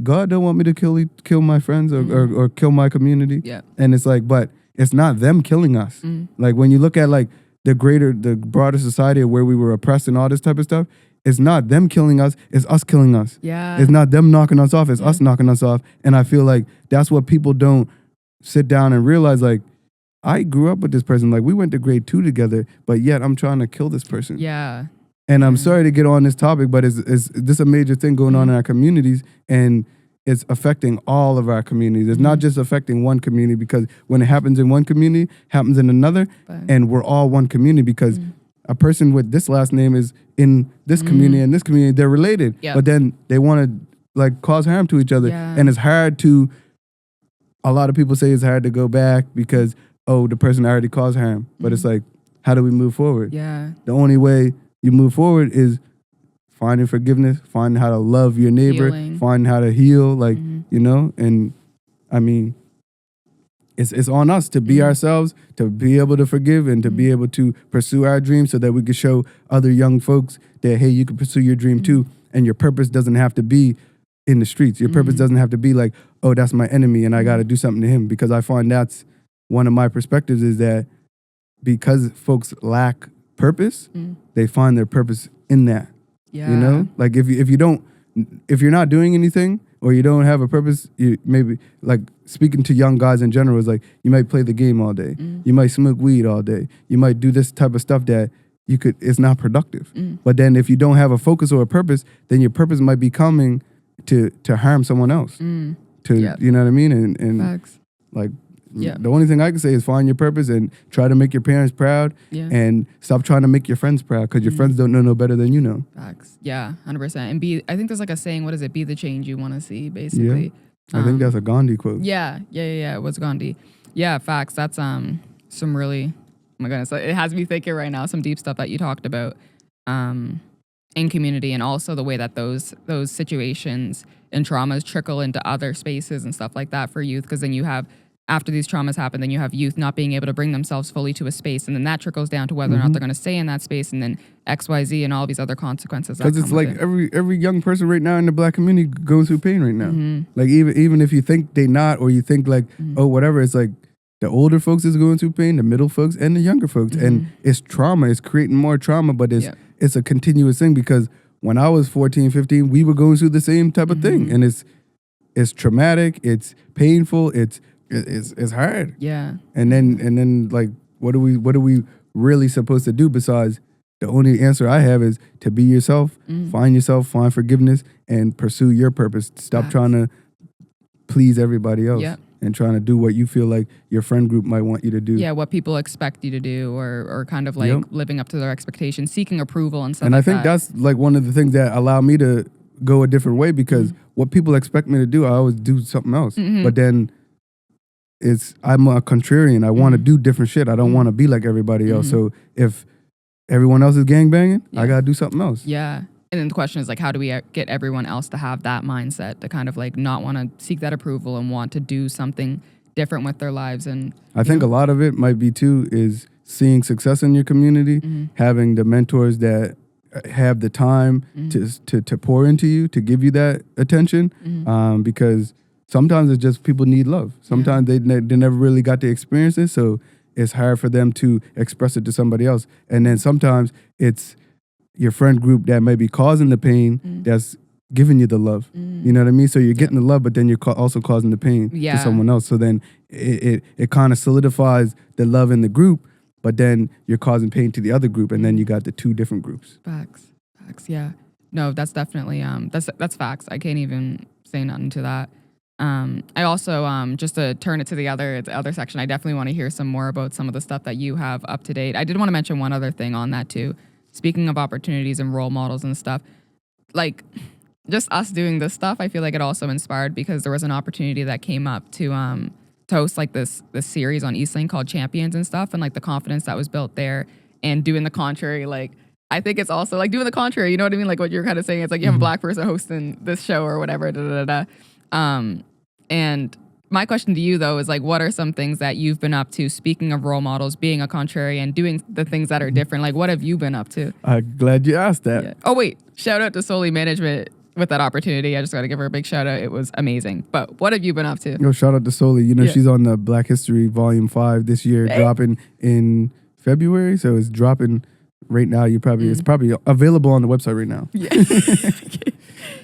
S1: God don't want me to kill my friends or kill my community.
S2: Yeah.
S1: And it's like, but it's not them killing us. Like when you look at like the broader society of where we were oppressed and all this type of stuff, it's not them killing us, it's us killing us.
S2: Yeah.
S1: It's not them knocking us off, it's us knocking us off. And I feel like that's what people don't sit down and realize. Like, I grew up with this person, like we went to grade 2 together, but yet I'm trying to kill this person.
S2: Yeah.
S1: And I'm sorry to get on this topic, but is this a major thing going on in our communities, and it's affecting all of our communities. It's not just affecting one community, because when it happens in one community, it happens in another, and we're all one community, because a person with this last name is in this community and this community, they're related, but then they want to like cause harm to each other. And it's hard to, a lot of people say it's hard to go back because, oh, the person already caused harm. But it's like, how do we move forward?
S2: Yeah.
S1: The only way you move forward is finding forgiveness, finding how to love your neighbor, finding how to heal, like, you know, and I mean, it's on us to be ourselves, to be able to forgive, and to be able to pursue our dreams, so that we can show other young folks that, hey, you can pursue your dream too, and your purpose doesn't have to be in the streets. Your purpose doesn't have to be like, oh, that's my enemy and I got to do something to him, because I find that's one of my perspectives, is that because folks lack purpose, they find their purpose in that.
S2: Yeah.
S1: You know, like if you're not doing anything, or you don't have a purpose, you maybe, like speaking to young guys in general, is like, you might play the game all day, you might smoke weed all day, you might do this type of stuff that it's not productive. But then if you don't have a focus or a purpose, then your purpose might be coming to harm someone else. You know what I mean? And
S2: Facts.
S1: like, the only thing I can say is find your purpose and try to make your parents proud, and stop trying to make your friends proud, because your friends don't know no better than you know.
S2: Facts. Yeah, 100%. And I think there's like a saying, what is it? Be the change you want to see, basically.
S1: Yeah. I think that's a Gandhi quote.
S2: Yeah. It was Gandhi. Yeah, facts. That's some really, oh my goodness, it has me thinking right now, some deep stuff that you talked about in community, and also the way that those situations and traumas trickle into other spaces and stuff like that for youth, because then you have, after these traumas happen, then you have youth not being able to bring themselves fully to a space, and then that trickles down to whether or not they're going to stay in that space, and then XYZ and all these other consequences.
S1: Because it's like every young person right now in the Black community going through pain right now. Like even if you think they not, or you think like, oh, whatever, it's like the older folks is going through pain, the middle folks, and the younger folks, and it's trauma. It's creating more trauma, but it's a continuous thing, because when I was 14, 15, we were going through the same type of thing, and it's traumatic, it's painful, it's hard.
S2: Yeah.
S1: And then like, what are we really supposed to do besides the only answer I have is to be yourself, find forgiveness, and pursue your purpose. Stop trying to please everybody else.
S2: Yep.
S1: And trying to do what you feel like your friend group might want you to do.
S2: Yeah, what people expect you to do, or kind of like living up to their expectations, seeking approval and stuff.
S1: And I think that's like one of the things that allow me to go a different way, because what people expect me to do, I always do something else. But then I'm a contrarian. I want to do different shit. I don't want to be like everybody else. So if everyone else is gangbanging, I gotta do something else.
S2: Yeah. And then the question is like, how do we get everyone else to have that mindset, to kind of like not want to seek that approval and want to do something different with their lives? And
S1: I think a lot of it might be too is seeing success in your community, having the mentors that have the time to pour into you, to give you that attention, because sometimes it's just people need love. Sometimes they never really got to experience it, so it's hard for them to express it to somebody else. And then sometimes it's your friend group that may be causing the pain that's giving you the love. You know what I mean? So you're getting the love, but then you're also causing the pain to someone else. So then it kind of solidifies the love in the group, but then you're causing pain to the other group, and then you got the two different groups.
S2: Facts, yeah. No, that's definitely, that's facts. I can't even say nothing to that. I also, just to turn it to the other section, I definitely want to hear some more about some of the stuff that you have up to date. I did want to mention one other thing on that too. Speaking of opportunities and role models and stuff, like just us doing this stuff, I feel like it also inspired, because there was an opportunity that came up to host like this series on Eastlink called Champions and stuff, and like the confidence that was built there, and doing the contrary. Like I think it's also like doing the contrary. You know what I mean? Like what you're kind of saying. It's like you have a black person hosting this show or whatever. And my question to you though is like, what are some things that you've been up to? Speaking of role models, being a contrarian, doing the things that are different. Like what have you been up to?
S1: I'm glad you asked that.
S2: Yeah. Oh wait, shout out to Solely Management with that opportunity. I just got to give her a big shout out. It was amazing. But what have you been up to?
S1: Yo, shout out to Solely. You know, she's on the Black History Volume 5 this year, dropping in February. So it's dropping right now. It's probably available on the website right now.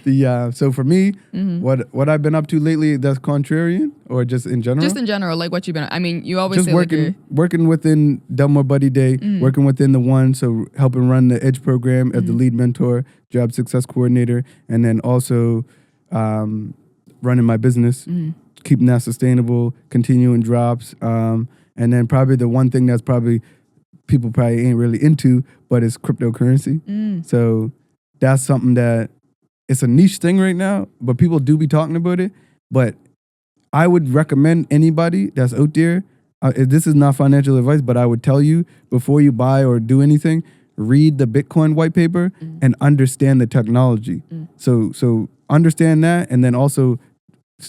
S2: Yeah.
S1: So for me, what I've been up to lately that's contrarian, or just in general?
S2: Just in general, like what you've been. I mean, you always
S1: just
S2: say
S1: working within Delmore Buddy Day, working within the one, so helping run the Edge program as the lead mentor, job success coordinator, and then also running my business, keeping that sustainable, continuing drops, and then probably the one thing that's probably people probably ain't really into, but it's cryptocurrency. So that's something that it's a niche thing right now, but people do be talking about it. But I would recommend anybody that's out there, this is not financial advice, but I would tell you before you buy or do anything, read the Bitcoin white paper and understand the technology. So understand that, and then also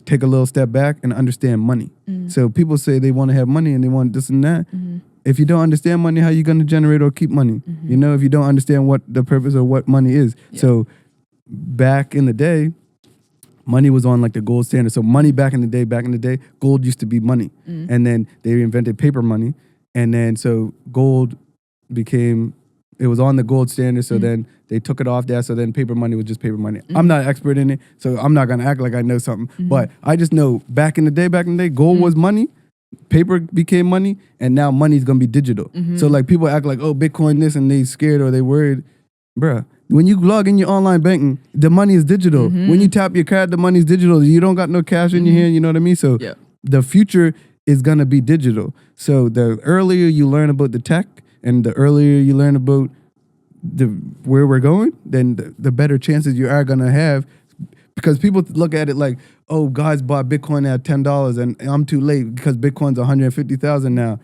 S1: take a little step back and understand money. So people say they want to have money and they want this and that. If you don't understand money, how are you going to generate or keep money? You know, if you don't understand what the purpose of what money is. So back in the day, money was on like the gold standard. So money back in the day, gold used to be money. And then they invented paper money. And then so gold it was on the gold standard. So then they took it off that. So then paper money was just paper money. I'm not an expert in it, so I'm not going to act like I know something. But I just know back in the day, gold was money. Paper became money, and now money's gonna be digital. So like people act like, oh, Bitcoin this, and they scared or they worried. Bruh, when you log in your online banking, the money is digital. When you tap your card, the money's digital. You don't got no cash in your hand, you know what I mean? So the future is gonna be digital. So the earlier you learn about the tech and the earlier you learn about where we're going, then the better chances you are gonna have. Because people look at it like, oh, guys bought Bitcoin at $10 and I'm too late because Bitcoin's 150,000 now.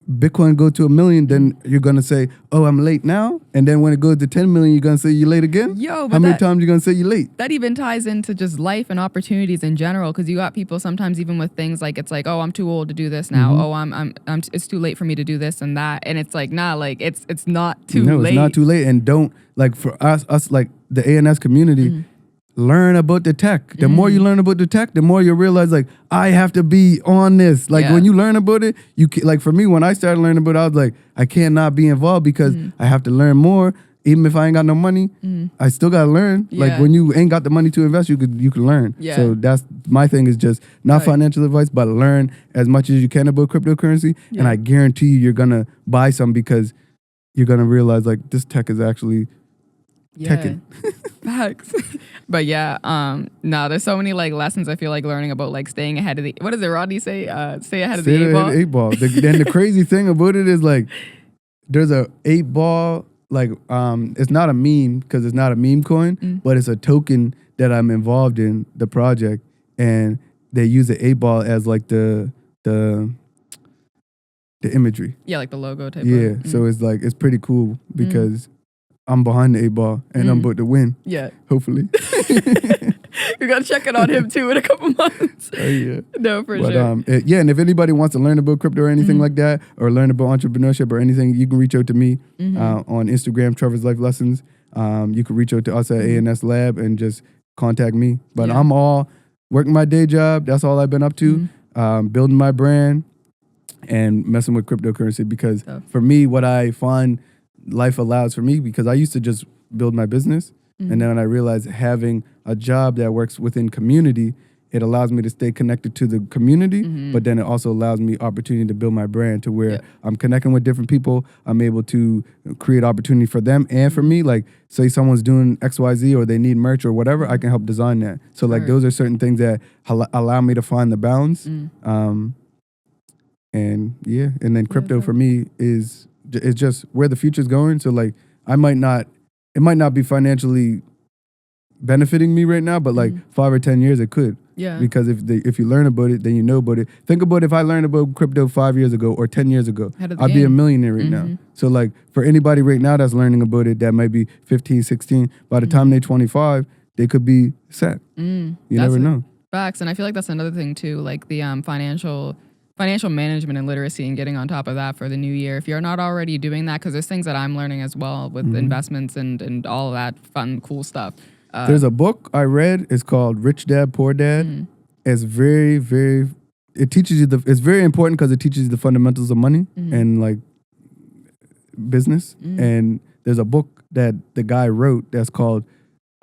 S1: Bitcoin go to 1 million, then you're gonna say, oh, I'm late now. And then when it goes to 10 million, you're gonna say you're late again?
S2: Yo, but
S1: how many times you gonna say you're late?
S2: That even ties into just life and opportunities in general, because you got people sometimes even with things like, it's like, oh, I'm too old to do this now. Oh, I'm it's too late for me to do this and that. And it's like, nah, like it's not too late.
S1: No, it's not too late. And don't, like for us like the ANS community, learn about the tech. The more you learn about the tech, the more you realize like, I have to be on this. Like when you learn about it, you can, like for me, when I started learning about it, I was like, I cannot be involved because I have to learn more. Even if I ain't got no money, I still gotta learn. Like when you ain't got the money to invest, you can learn. So that's my thing, is just not financial advice, but learn as much as you can about cryptocurrency. And I guarantee you're gonna buy some because you're gonna realize like this tech is actually teching.
S2: Facts. But yeah, no, there's so many like lessons I feel like learning about like staying ahead of the, what does it Rodney say? Stay ahead of the eight ball.
S1: Eight ball. Then the crazy thing about it is like there's a 8 ball, like it's not a meme because it's not a meme coin, but it's a token that I'm involved in the project, and they use the 8 ball as like the imagery.
S2: Yeah, like the logo type.
S1: Yeah, so it's like it's pretty cool because I'm behind the 8 ball and I'm about to win.
S2: Yeah,
S1: hopefully.
S2: We gotta check it on him too in a couple months.
S1: Oh yeah,
S2: no, for sure.
S1: Yeah, and if anybody wants to learn about crypto or anything like that, or learn about entrepreneurship or anything, you can reach out to me on Instagram, Trevor's Life Lessons. You can reach out to us at ANS Lab and just contact me. But I'm all working my day job. That's all I've been up to. Building my brand and messing with cryptocurrency because for me, what I find life allows for me, because I used to just build my business. And then when I realized having a job that works within community, it allows me to stay connected to the community, but then it also allows me opportunity to build my brand to where I'm connecting with different people. I'm able to create opportunity for them and for me. Like, say someone's doing XYZ or they need merch or whatever, I can help design that. So like those are certain things that allow me to find the balance. And then crypto for me is just where the future's going. So like it might not be financially benefiting me right now, but like 5 or 10 years it could. Yeah. Because if you learn about it, then you know about it. Think about if I learned about crypto 5 years ago or 10 years ago, I'd be a millionaire right now. So like for anybody right now that's learning about it that might be 15, 16, by the time they're 25, they could be set. You never know.
S2: Facts. And I feel like that's another thing too, like the financial management and literacy and getting on top of that for the new year. If you're not already doing that, because there's things that I'm learning as well with investments and all of that fun, cool stuff.
S1: There's a book I read. It's called Rich Dad, Poor Dad. It's very, very, it teaches you it's very important because it teaches you the fundamentals of money and like business. And there's a book that the guy wrote that's called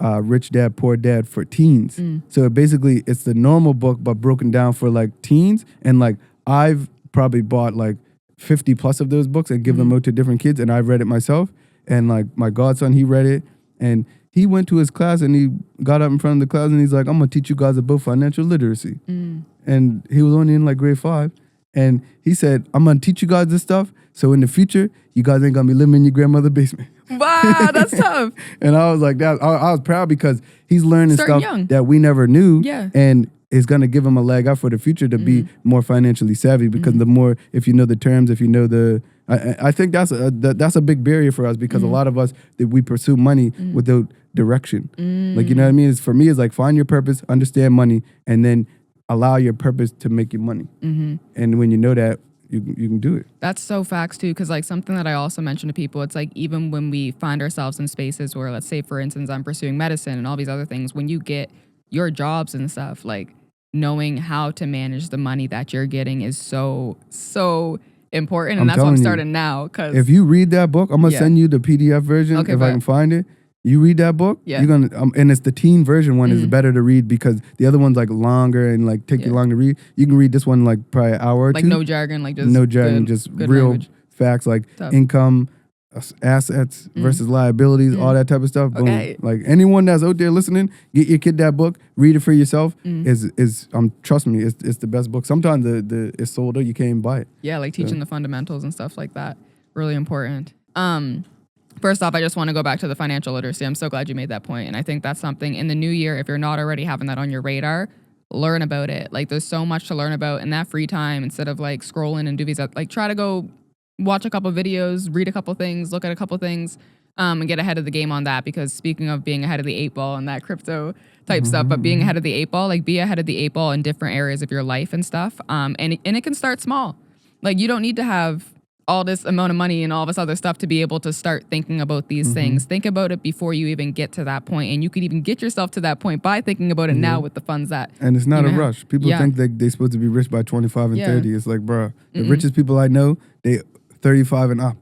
S1: Rich Dad, Poor Dad for teens. So basically it's the normal book, but broken down for like teens. And like I've probably bought like 50 plus of those books and give them out to different kids. And I've read it myself. And like my godson, he read it. And he went to his class and he got up in front of the class and he's like, I'm going to teach you guys about financial literacy. And he was only in like grade 5. And he said, I'm going to teach you guys this stuff. So in the future, you guys ain't going to be living in your grandmother's basement.
S2: Wow, that's tough.
S1: And I was like, that. I was proud because he's learning stuff
S2: young.
S1: that we never knew.
S2: Yeah.
S1: And it's going to give him a leg up for the future to be more financially savvy because the more, if you know the terms, if you know the, I think that's a big barrier for us because a lot of us, that we pursue money without direction. Like, you know what I mean? For me, it's like find your purpose, understand money, and then allow your purpose to make you money. And when you know that, you can do it.
S2: That's so facts too, because like something that I also mention to people, it's like even when we find ourselves in spaces where, let's say for instance, I'm pursuing medicine and all these other things, when you get your jobs and stuff, like knowing how to manage the money that you're getting is so important. And that's what I'm starting now. Cause
S1: if you read that book, I'm going to send you the PDF version if I can find it. You read that book, you're gonna, and it's the teen version one is better to read because the other one's like longer and like take you long to read. You can read this one like probably an hour or
S2: like
S1: two.
S2: No jargon, like just
S1: no jargon, just real
S2: language.
S1: Facts like income, assets versus liabilities, all that type of stuff. Boom. Like anyone that's out there listening, get your kid that book, read it for yourself. Is trust me, it's the best book. Sometimes the it's sold out, you can't even buy it.
S2: Yeah, like teaching the fundamentals and stuff like that. Really important. First off, I just want to go back to the financial literacy. I'm so glad you made that point. And I think that's something in the new year, if you're not already having that on your radar, learn about it. Like there's so much to learn about in that free time instead of like scrolling and do these, like try to go watch a couple videos, read a couple things, look at a couple things, and get ahead of the game on that. Because speaking of being ahead of the 8 ball and that crypto type stuff, but being ahead of the 8 ball, like be ahead of the 8 ball in different areas of your life and stuff. And it can start small. Like you don't need to have all this amount of money and all this other stuff to be able to start thinking about these things. Think about it before you even get to that point. And you could even get yourself to that point by thinking about it now with the funds that.
S1: And it's not a rush. People think they're supposed to be rich by 25 and 30. It's like, bro, the richest people I know, they 35 and up,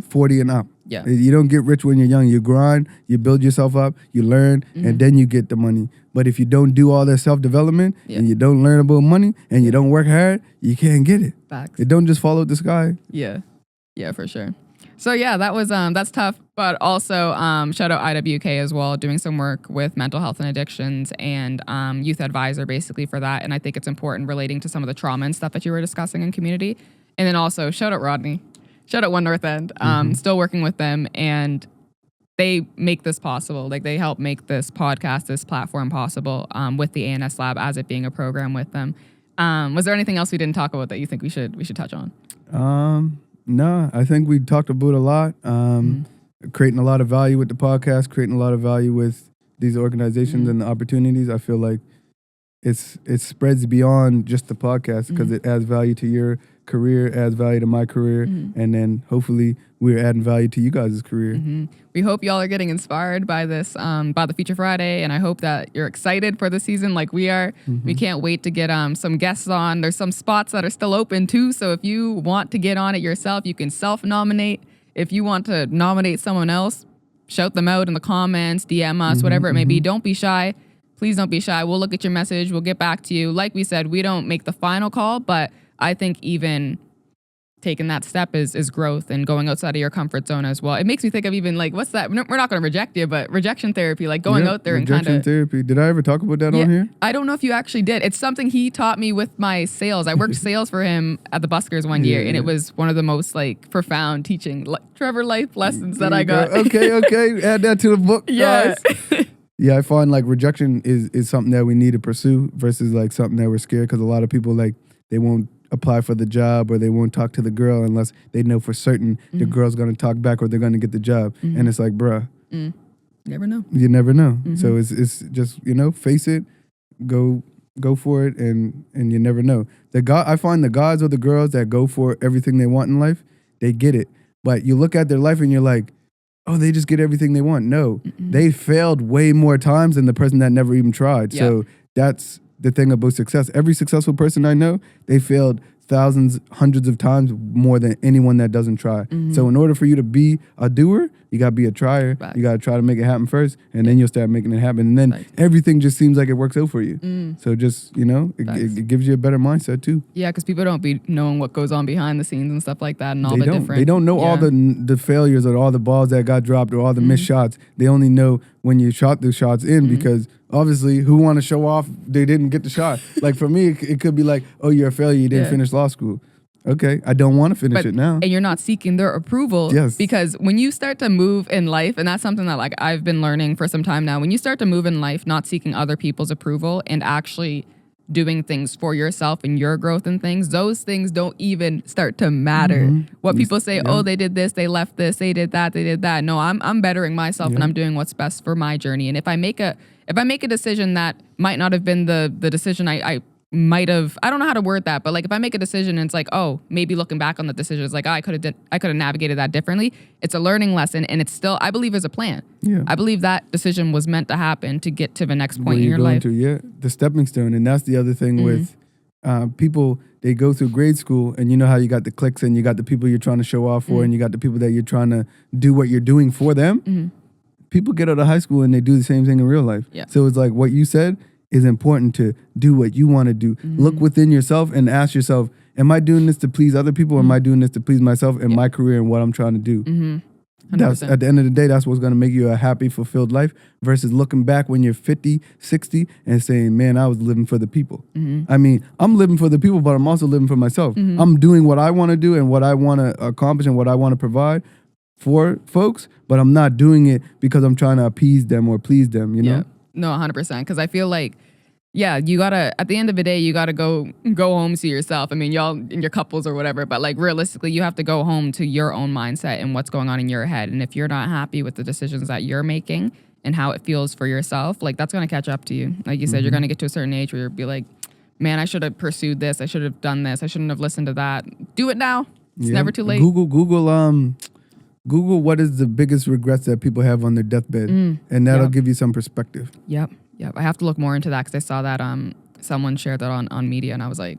S1: 40 and up.
S2: Yeah.
S1: You don't get rich when you're young. You grind, you build yourself up, you learn, and then you get the money. But if you don't do all that self-development and you don't learn about money and you don't work hard, you can't get it.
S2: Facts.
S1: It don't just fall out the sky.
S2: Yeah. Yeah, for sure. So yeah, that was that's tough. But also shout out IWK as well, doing some work with mental health and addictions and youth advisor basically for that. And I think it's important relating to some of the trauma and stuff that you were discussing in community. And then also shout out Rodney, shout out One North End. Still working with them, and they make this possible. Like they help make this podcast, this platform possible with the ANS Lab as it being a program with them. Was there anything else we didn't talk about that you think we should touch on?
S1: No, I think we talked about a lot. Creating a lot of value with the podcast, creating a lot of value with these organizations and the opportunities. I feel like it spreads beyond just the podcast because it adds value to your career, adds value to my career, and then hopefully we're adding value to you guys' career.
S2: We hope y'all are getting inspired by this, by the Feature Friday, and I hope that you're excited for the season like we are. We can't wait to get some guests on. There's some spots that are still open too, so if you want to get on it yourself, you can self-nominate. If you want to nominate someone else, shout them out in the comments, DM us, whatever it may be. Don't be shy. Please don't be shy. We'll look at your message. We'll get back to you. Like we said, we don't make the final call, but I think even taking that step is growth and going outside of your comfort zone as well. It makes me think of even like, what's that? We're not going to reject you, but rejection therapy, like going out there and kind of...
S1: Rejection therapy. Did I ever talk about that on here?
S2: I don't know if you actually did. It's something he taught me with my sales. I worked sales for him at the Buskers one year, and it was one of the most like profound teaching, Trevor life lessons that I got.
S1: Okay. Add that to the book.
S2: Yeah.
S1: Yeah, I find like rejection is something that we need to pursue versus like something that we're scared, because a lot of people like they won't apply for the job or they won't talk to the girl unless they know for certain the girl's going to talk back or they're going to get the job. And it's like, bruh.
S2: Never know.
S1: You never know. So it's just, face it, go for it, and you never know. I find the guys or the girls that go for everything they want in life, they get it. But you look at their life and you're like, oh, they just get everything they want. No, they failed way more times than the person that never even tried.
S2: Yep.
S1: So that's the thing about success. Every successful person I know, they failed thousands, hundreds of times more than anyone that doesn't try. So in order for you to be a doer, you got to be a trier.
S2: Right.
S1: You got to try to make it happen first, and then you'll start making it happen. And then everything just seems like it works out for you. So just, it gives you a better mindset too.
S2: Yeah, because people don't be knowing what goes on behind the scenes and stuff like that and all the different...
S1: They don't know all the failures or all the balls that got dropped or all the missed shots. They only know when you shot the shots in because obviously who want to show off they didn't get the shot. Like for me, it could be like, oh, you're a failure, you didn't finish law school. Okay, I don't want to finish it now.
S2: And you're not seeking their approval.
S1: Yes.
S2: Because when you start to move in life, and that's something that like I've been learning for some time now, when you start to move in life, not seeking other people's approval and actually doing things for yourself and your growth and things, those things don't even start to matter. What people say, oh, they did this, they left this, they did that. No, I'm bettering myself and I'm doing what's best for my journey. And if I make a decision that might not have been the decision I might have, I don't know how to word that, but like if I make a decision and it's like, oh, maybe looking back on the decision, it's like, oh, I could have navigated that differently. It's a learning lesson, and it's still, I believe, is a plan. Yeah. I believe that decision was meant to happen to get to the next point in your life.
S1: The stepping stone. And that's the other thing with people, they go through grade school, and you know how you got the cliques and you got the people you're trying to show off for and you got the people that you're trying to do what you're doing for them. People get out of high school and they do the same thing in real life. Yeah. So it's like what you said is important, to do what you want to do. Look within yourself and ask yourself, am I doing this to please other people or am I doing this to please myself and my career and what I'm trying to do? That's, at the end of the day, that's what's going to make you a happy, fulfilled life versus looking back when you're 50, 60 and saying, man, I was living for the people. I mean, I'm living for the people, but I'm also living for myself. I'm doing what I want to do and what I want to accomplish and what I want to provide for folks, but I'm not doing it because I'm trying to appease them or please them, you know?
S2: No, 100%. Because I feel like, you gotta, at the end of the day, you gotta go home to yourself. I mean, y'all in your couples or whatever, but like realistically, you have to go home to your own mindset and what's going on in your head. And if you're not happy with the decisions that you're making and how it feels for yourself, like that's gonna catch up to you. Like you said, you're gonna get to a certain age where you'll be like, man, I should have pursued this. I should have done this. I shouldn't have listened to that. Do it now. It's never too late.
S1: Google what is the biggest regrets that people have on their deathbed, and that'll give you some perspective.
S2: Yep. I have to look more into that because I saw that someone shared that on media, and I was like,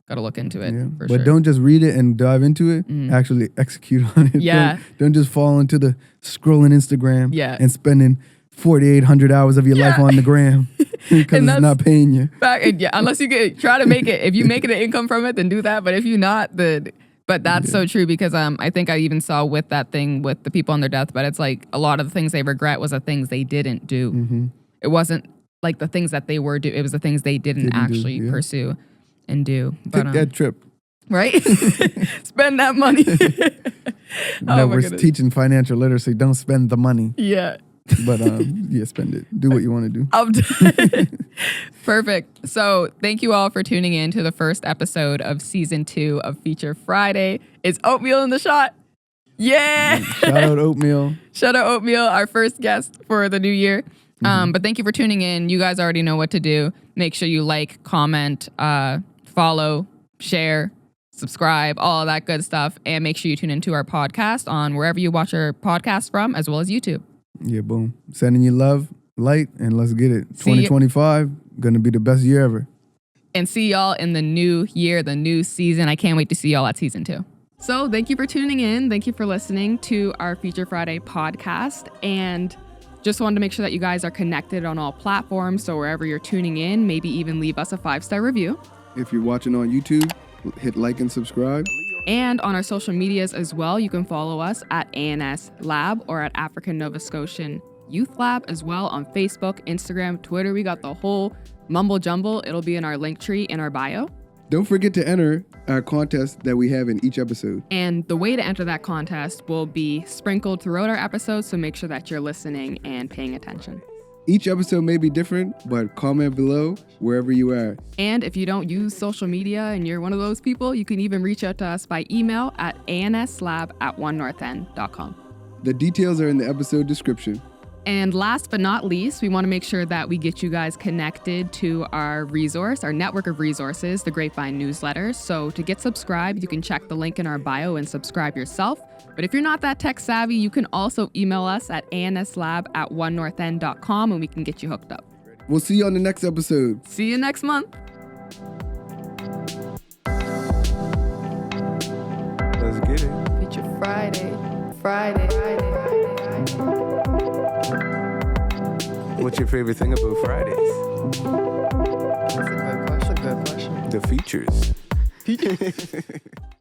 S2: got to look into it. Yeah.
S1: But don't just read it and dive into it. Actually execute on it.
S2: Yeah.
S1: Don't just fall into the scrolling Instagram and spending 4,800 hours of your life on the gram because it's not paying you.
S2: Unless you try to make it. If you make it an income from it, then do that. But if you're not, But that's so true because I think I even saw with that thing with the people on their deathbed, it's like a lot of the things they regret was the things they didn't do.
S1: Mm-hmm.
S2: It wasn't like the things that they were doing. It was the things they didn't actually pursue and do. But,
S1: Take that trip.
S2: Right? Spend that money.
S1: No, we're teaching financial literacy. Don't spend the money.
S2: Yeah.
S1: But spend it. Do what you want to do.
S2: I'm done. Perfect. So thank you all for tuning in to the first episode of season 2 of Feature Friday. It's Oatmeal in the shot. Yeah.
S1: Shout out Oatmeal.
S2: Shout out Oatmeal, our first guest for the new year. But thank you for tuning in. You guys already know what to do. Make sure you like, comment, follow, share, subscribe, all of that good stuff. And make sure you tune into our podcast on wherever you watch our podcast from, as well as YouTube.
S1: Yeah, boom. Sending you love, light, and let's get it. 2025, gonna be the best year ever.
S2: And see y'all in the new year, the new season. I can't wait to see y'all at season 2. So thank you for tuning in. Thank you for listening to our Feature Friday podcast. And just wanted to make sure that you guys are connected on all platforms. So wherever you're tuning in, maybe even leave us a 5-star review.
S1: If you're watching on YouTube, hit like and subscribe.
S2: And on our social medias as well, you can follow us at ANS Lab or at African Nova Scotian Youth Lab as well on Facebook, Instagram, Twitter. We got the whole mumble jumble. It'll be in our link tree in our bio.
S1: Don't forget to enter our contest that we have in each episode.
S2: And the way to enter that contest will be sprinkled throughout our episodes, so make sure that you're listening and paying attention.
S1: Each episode may be different, but comment below wherever you are.
S2: And if you don't use social media and you're one of those people, you can even reach out to us by email at anslab@onenorthend.com.
S1: The details are in the episode description.
S2: And last but not least, we want to make sure that we get you guys connected to our resource, our network of resources, the Grapevine newsletters. So to get subscribed, you can check the link in our bio and subscribe yourself. But if you're not that tech savvy, you can also email us at anslab@onenorthend.com and we can get you hooked up.
S1: We'll see you on the next episode.
S2: See you next month.
S1: Let's get it.
S2: Feature Friday. Friday.
S3: What's your favorite thing about Fridays?
S2: That's a good question.
S3: The features.